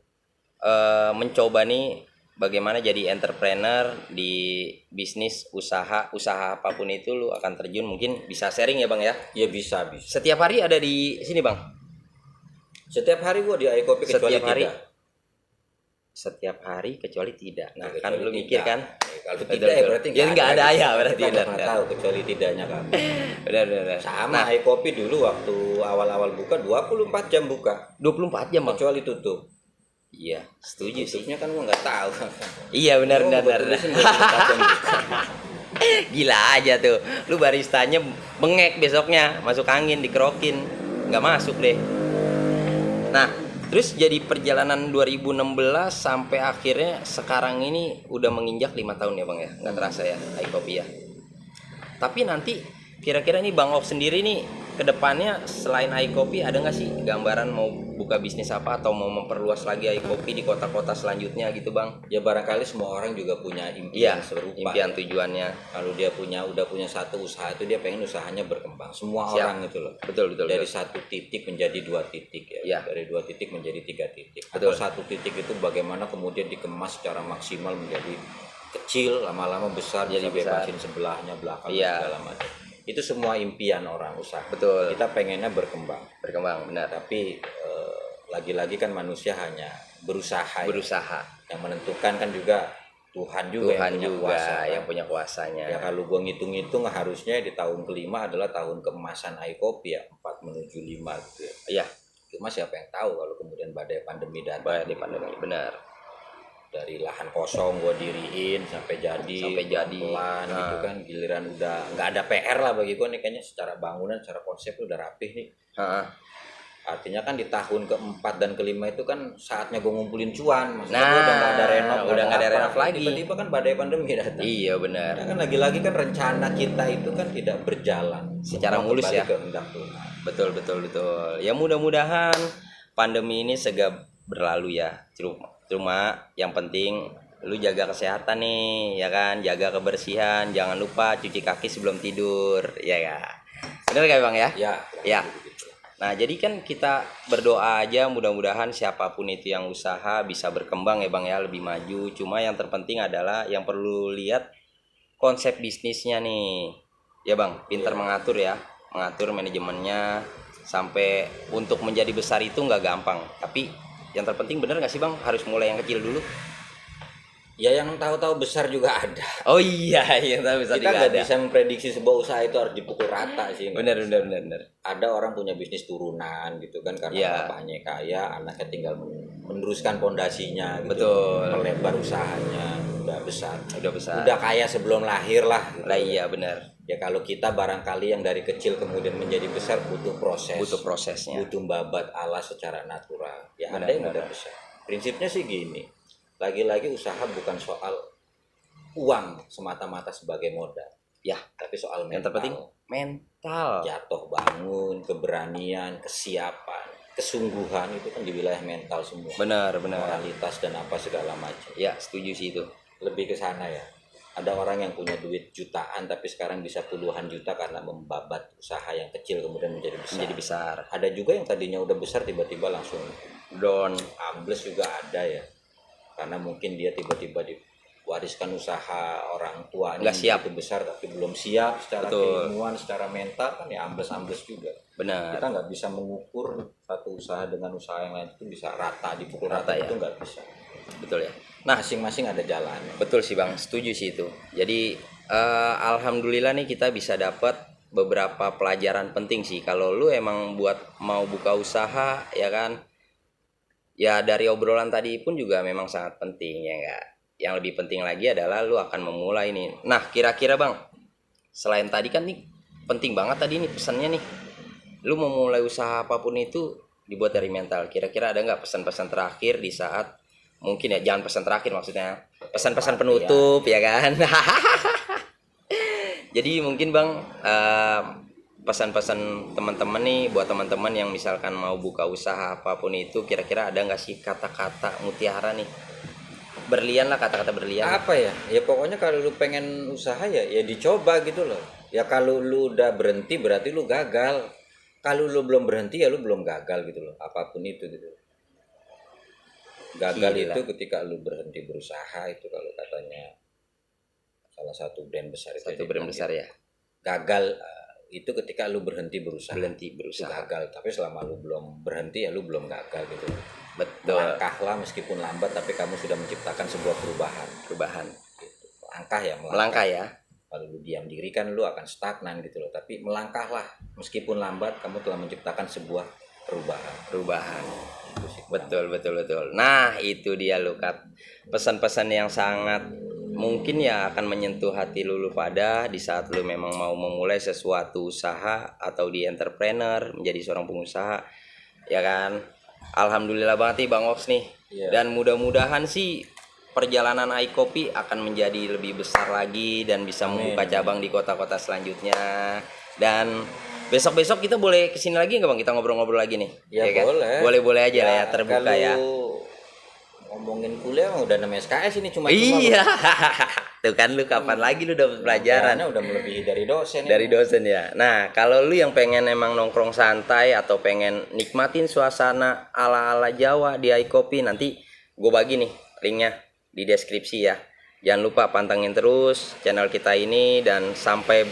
[SPEAKER 3] mencoba nih bagaimana jadi entrepreneur di bisnis usaha apapun itu lu akan terjun, mungkin bisa sharing ya Bang ya.
[SPEAKER 1] Ya bisa.
[SPEAKER 3] Setiap hari ada di sini Bang.
[SPEAKER 1] Setiap hari gua di iKopi kecuali
[SPEAKER 3] Setiap hari.
[SPEAKER 1] tidak.
[SPEAKER 3] Setiap hari kecuali tidak. Nah,
[SPEAKER 1] Ya,
[SPEAKER 3] kan
[SPEAKER 1] kecuali
[SPEAKER 3] lu mikir
[SPEAKER 1] tidak.
[SPEAKER 3] kan?
[SPEAKER 1] Kalau
[SPEAKER 3] Betul,
[SPEAKER 1] tidak ya
[SPEAKER 3] betul.
[SPEAKER 1] berarti
[SPEAKER 3] Ya, nggak ada ya,
[SPEAKER 1] gitu.
[SPEAKER 3] berarti
[SPEAKER 1] Kita
[SPEAKER 3] benar,
[SPEAKER 1] nggak
[SPEAKER 3] benar.
[SPEAKER 1] tahu kecuali tidaknya kan.
[SPEAKER 3] Benar.
[SPEAKER 1] Sama
[SPEAKER 3] Nah,
[SPEAKER 1] iKopi dulu waktu awal-awal buka 24 jam buka
[SPEAKER 3] 24 jam Bang.
[SPEAKER 1] kecuali tutup.
[SPEAKER 3] Iya, setuju sih.
[SPEAKER 1] Tutupnya kan gua nggak tahu.
[SPEAKER 3] Iya benar.
[SPEAKER 1] Gua tulisin 24 jam buka.
[SPEAKER 3] Gila aja tuh. Lu baristanya bengek besoknya, masuk angin dikerokin. Nggak masuk deh. Nah, terus jadi perjalanan 2016 sampai akhirnya sekarang ini udah menginjak 5 tahun ya Bang ya. Nggak terasa ya iKopi ya. Tapi nanti kira-kira nih Bang Ok sendiri nih kedepannya selain iKopi ada nggak sih gambaran mau buka bisnis apa atau mau memperluas lagi iKopi di kota-kota selanjutnya gitu Bang?
[SPEAKER 1] Ya barangkali semua orang juga punya impian
[SPEAKER 3] Iya,
[SPEAKER 1] serupa.
[SPEAKER 3] impian tujuannya.
[SPEAKER 1] Kalau dia udah punya satu usaha itu dia pengen usahanya berkembang. Semua
[SPEAKER 3] Siap.
[SPEAKER 1] orang itu loh.
[SPEAKER 3] Betul.
[SPEAKER 1] Dari satu titik menjadi 2 titik ya.
[SPEAKER 3] Iya.
[SPEAKER 1] Dari 2 titik menjadi 3 titik.
[SPEAKER 3] Betul.
[SPEAKER 1] Atau satu titik itu bagaimana kemudian dikemas secara maksimal menjadi kecil, lama-lama besar,
[SPEAKER 3] Jadi
[SPEAKER 1] jadi bebasin sebelahnya, belakang
[SPEAKER 3] Iya.
[SPEAKER 1] segala macam. Itu semua impian orang usaha.
[SPEAKER 3] Betul.
[SPEAKER 1] Kita pengennya berkembang.
[SPEAKER 3] Berkembang benar.
[SPEAKER 1] Tapi lagi-lagi kan manusia hanya berusaha.
[SPEAKER 3] Berusaha.
[SPEAKER 1] Yang menentukan kan juga Tuhan juga
[SPEAKER 3] Tuhan
[SPEAKER 1] yang punya
[SPEAKER 3] juga
[SPEAKER 1] kuasa. Kan?
[SPEAKER 3] yang punya kuasanya.
[SPEAKER 1] Ya kalau gua ngitung-ngitung harusnya di tahun kelima adalah tahun keemasan iKopi ya, 4 menuju 5 gitu ya.
[SPEAKER 3] Iya,
[SPEAKER 1] Cuma siapa yang tahu kalau kemudian badai pandemi datang.
[SPEAKER 3] banyak di pandemi benar.
[SPEAKER 1] Dari lahan kosong gua diriin sampai jadi pelan
[SPEAKER 3] Nah.
[SPEAKER 1] gitu kan, giliran udah nggak ada PR lah bagi gua nih, kayaknya secara bangunan, secara konsep udah rapih nih.
[SPEAKER 3] Heeh.
[SPEAKER 1] Artinya kan di tahun keempat dan kelima itu kan saatnya gue ngumpulin cuan. Maksudnya
[SPEAKER 3] Nah,
[SPEAKER 1] gua udah nggak ada renov,
[SPEAKER 3] udah nggak ada
[SPEAKER 1] apa.
[SPEAKER 3] renov lagi.
[SPEAKER 1] Tiba-tiba kan badai pandemi datang.
[SPEAKER 3] Iya benar.
[SPEAKER 1] Nah, kan lagi-lagi kan rencana kita itu kan tidak berjalan
[SPEAKER 3] Secara
[SPEAKER 1] Semua
[SPEAKER 3] mulus
[SPEAKER 1] kembali
[SPEAKER 3] ya.
[SPEAKER 1] ke kehendak Tuhan.
[SPEAKER 3] Betul. Ya mudah-mudahan pandemi ini segera berlalu ya. Cuma yang penting lu jaga kesehatan nih, ya kan? Jaga kebersihan, jangan lupa cuci kaki sebelum tidur, ya ya. Benar gak Bang ya?
[SPEAKER 1] Ya.
[SPEAKER 3] Ya.
[SPEAKER 1] Begitu.
[SPEAKER 3] Nah, jadi kan kita berdoa aja mudah-mudahan siapapun itu yang usaha bisa berkembang ya Bang ya, lebih maju. Cuma yang terpenting adalah yang perlu lihat konsep bisnisnya nih. Ya Bang, pintar mengatur ya, mengatur manajemennya sampai untuk menjadi besar itu nggak gampang. Tapi yang terpenting bener nggak sih Bang, harus mulai yang kecil dulu.
[SPEAKER 1] Ya yang tahu-tahu besar juga ada.
[SPEAKER 3] Oh iya, yang tapi bisa
[SPEAKER 1] Kita nggak
[SPEAKER 3] ada.
[SPEAKER 1] bisa memprediksi sebuah usaha itu harus dipukul rata sih.
[SPEAKER 3] Bener, bener, bener, bener.
[SPEAKER 1] Ada orang punya bisnis turunan gitu kan karena
[SPEAKER 3] Iya.
[SPEAKER 1] bapaknya kaya, anaknya tinggal meneruskan pondasinya gitu.
[SPEAKER 3] Betul.
[SPEAKER 1] Melebar usahanya, udah besar.
[SPEAKER 3] Udah besar.
[SPEAKER 1] Udah kaya sebelum lahir lah gitu.
[SPEAKER 3] Lah iya bener.
[SPEAKER 1] Ya kalau kita barangkali yang dari kecil kemudian menjadi besar butuh proses.
[SPEAKER 3] Butuh prosesnya.
[SPEAKER 1] Butuh babat Allah secara natural. Ya
[SPEAKER 3] Benar,
[SPEAKER 1] ada yang
[SPEAKER 3] benar.
[SPEAKER 1] udah besar. Prinsipnya sih gini. Lagi-lagi usaha bukan soal uang semata-mata sebagai modal.
[SPEAKER 3] Ya,
[SPEAKER 1] Tapi soal mental.
[SPEAKER 3] yang terpenting mental.
[SPEAKER 1] Jatuh bangun, keberanian, kesiapan, kesungguhan itu kan di wilayah mental semua.
[SPEAKER 3] Benar, benar.
[SPEAKER 1] Moralitas dan apa segala macam.
[SPEAKER 3] Ya, setuju sih itu.
[SPEAKER 1] Lebih ke sana ya. Ada orang yang punya duit jutaan tapi sekarang bisa puluhan juta karena membabat usaha yang kecil kemudian menjadi besar.
[SPEAKER 3] Menjadi besar.
[SPEAKER 1] Ada juga yang tadinya udah besar tiba-tiba langsung
[SPEAKER 3] Down.
[SPEAKER 1] ambles juga ada ya. Karena mungkin dia tiba-tiba diwariskan usaha orang tuanya
[SPEAKER 3] Nggak siap.
[SPEAKER 1] itu besar tapi belum siap secara
[SPEAKER 3] Betul.
[SPEAKER 1] keilmuan, secara mental kan ya ambles-ambles juga.
[SPEAKER 3] Benar.
[SPEAKER 1] Kita nggak bisa mengukur satu usaha dengan usaha yang lain itu bisa rata dipukul
[SPEAKER 3] Rata
[SPEAKER 1] rata,
[SPEAKER 3] ya.
[SPEAKER 1] itu nggak bisa.
[SPEAKER 3] Betul ya. Nah,
[SPEAKER 1] Masing-masing ada jalannya.
[SPEAKER 3] betul sih Bang, setuju sih itu. Jadi alhamdulillah nih kita bisa dapat beberapa pelajaran penting sih. Kalau lu emang buat mau buka usaha ya kan, ya dari obrolan tadi pun juga memang sangat penting ya enggak. Yang lebih penting lagi adalah lu akan memulai nih. Nah, kira-kira Bang, selain tadi kan nih penting banget tadi nih pesannya nih. Lu memulai usaha apapun itu dibuat dari mental. Kira-kira ada nggak pesan-pesan terakhir di saat mungkin ya, jangan pesan terakhir maksudnya, pesan-pesan penutup ya kan. Jadi mungkin Bang, pesan-pesan teman-teman nih buat teman-teman yang misalkan mau buka usaha apapun itu, kira-kira ada nggak sih kata-kata mutiara nih, berlian lah, kata-kata berlian.
[SPEAKER 1] Apa ya? Ya pokoknya kalau lu pengen usaha ya dicoba gitu loh. Ya kalau lu udah berhenti berarti lu gagal. Kalau lu belum berhenti ya lu belum gagal gitu loh. Apapun itu gitu. Gagal
[SPEAKER 3] Gila.
[SPEAKER 1] itu ketika lu berhenti berusaha itu kalau katanya salah satu brand besar itu.
[SPEAKER 3] Satu
[SPEAKER 1] dia
[SPEAKER 3] brand
[SPEAKER 1] bilang
[SPEAKER 3] besar
[SPEAKER 1] gitu.
[SPEAKER 3] ya,
[SPEAKER 1] Gagal itu ketika lu berhenti berusaha.
[SPEAKER 3] berhenti
[SPEAKER 1] Itu
[SPEAKER 3] berusaha.
[SPEAKER 1] gagal. Tapi selama lu belum berhenti ya lu belum gagal gitu.
[SPEAKER 3] Betul.
[SPEAKER 1] Melangkahlah meskipun lambat tapi kamu sudah menciptakan sebuah perubahan.
[SPEAKER 3] Perubahan.
[SPEAKER 1] Gitu. Langkah ya
[SPEAKER 3] Melangkah ya.
[SPEAKER 1] Kalau lu diam diri kan lu akan stagnan gitu loh. Tapi melangkahlah meskipun lambat kamu telah menciptakan sebuah perubahan.
[SPEAKER 3] Perubahan.
[SPEAKER 1] Itu sih.
[SPEAKER 3] Betul, betul, betul. Nah, itu dia Lukat. Pesan-pesan yang sangat mungkin ya akan menyentuh hati lu pada di saat lu memang mau memulai sesuatu usaha atau di entrepreneur, menjadi seorang pengusaha. Ya kan? Alhamdulillah banget nih Bang Ox nih.
[SPEAKER 1] Iya.
[SPEAKER 3] Dan mudah-mudahan sih perjalanan iKopi akan menjadi lebih besar lagi dan bisa membuka cabang di kota-kota selanjutnya. Dan besok-besok kita boleh kesini lagi nggak Bang? Kita ngobrol-ngobrol lagi nih.
[SPEAKER 1] Ya,
[SPEAKER 3] kan?
[SPEAKER 1] boleh.
[SPEAKER 3] Boleh-boleh aja lah ya, terbuka
[SPEAKER 1] kalau
[SPEAKER 3] ya.
[SPEAKER 1] ngomongin kuliah mah udah namanya SKS ini cuma
[SPEAKER 3] Iya. Tuh kan lu kapan lagi lu dapat pelajaran
[SPEAKER 1] udah melebihi dari dosen
[SPEAKER 3] dari
[SPEAKER 1] ini.
[SPEAKER 3] dosen ya. Nah, kalau lu yang pengen emang nongkrong santai atau pengen nikmatin suasana ala-ala Jawa di iKopi, nanti gue bagi nih linknya di deskripsi ya. Jangan lupa pantengin terus channel kita ini dan sampai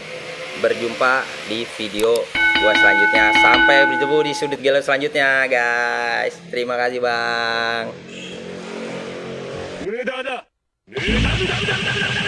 [SPEAKER 3] berjumpa di video gua selanjutnya. Sampai berjumpa di sudut galau selanjutnya, guys. Terima kasih, Bang.
[SPEAKER 2] 無駄だ無駄無駄無駄無駄無駄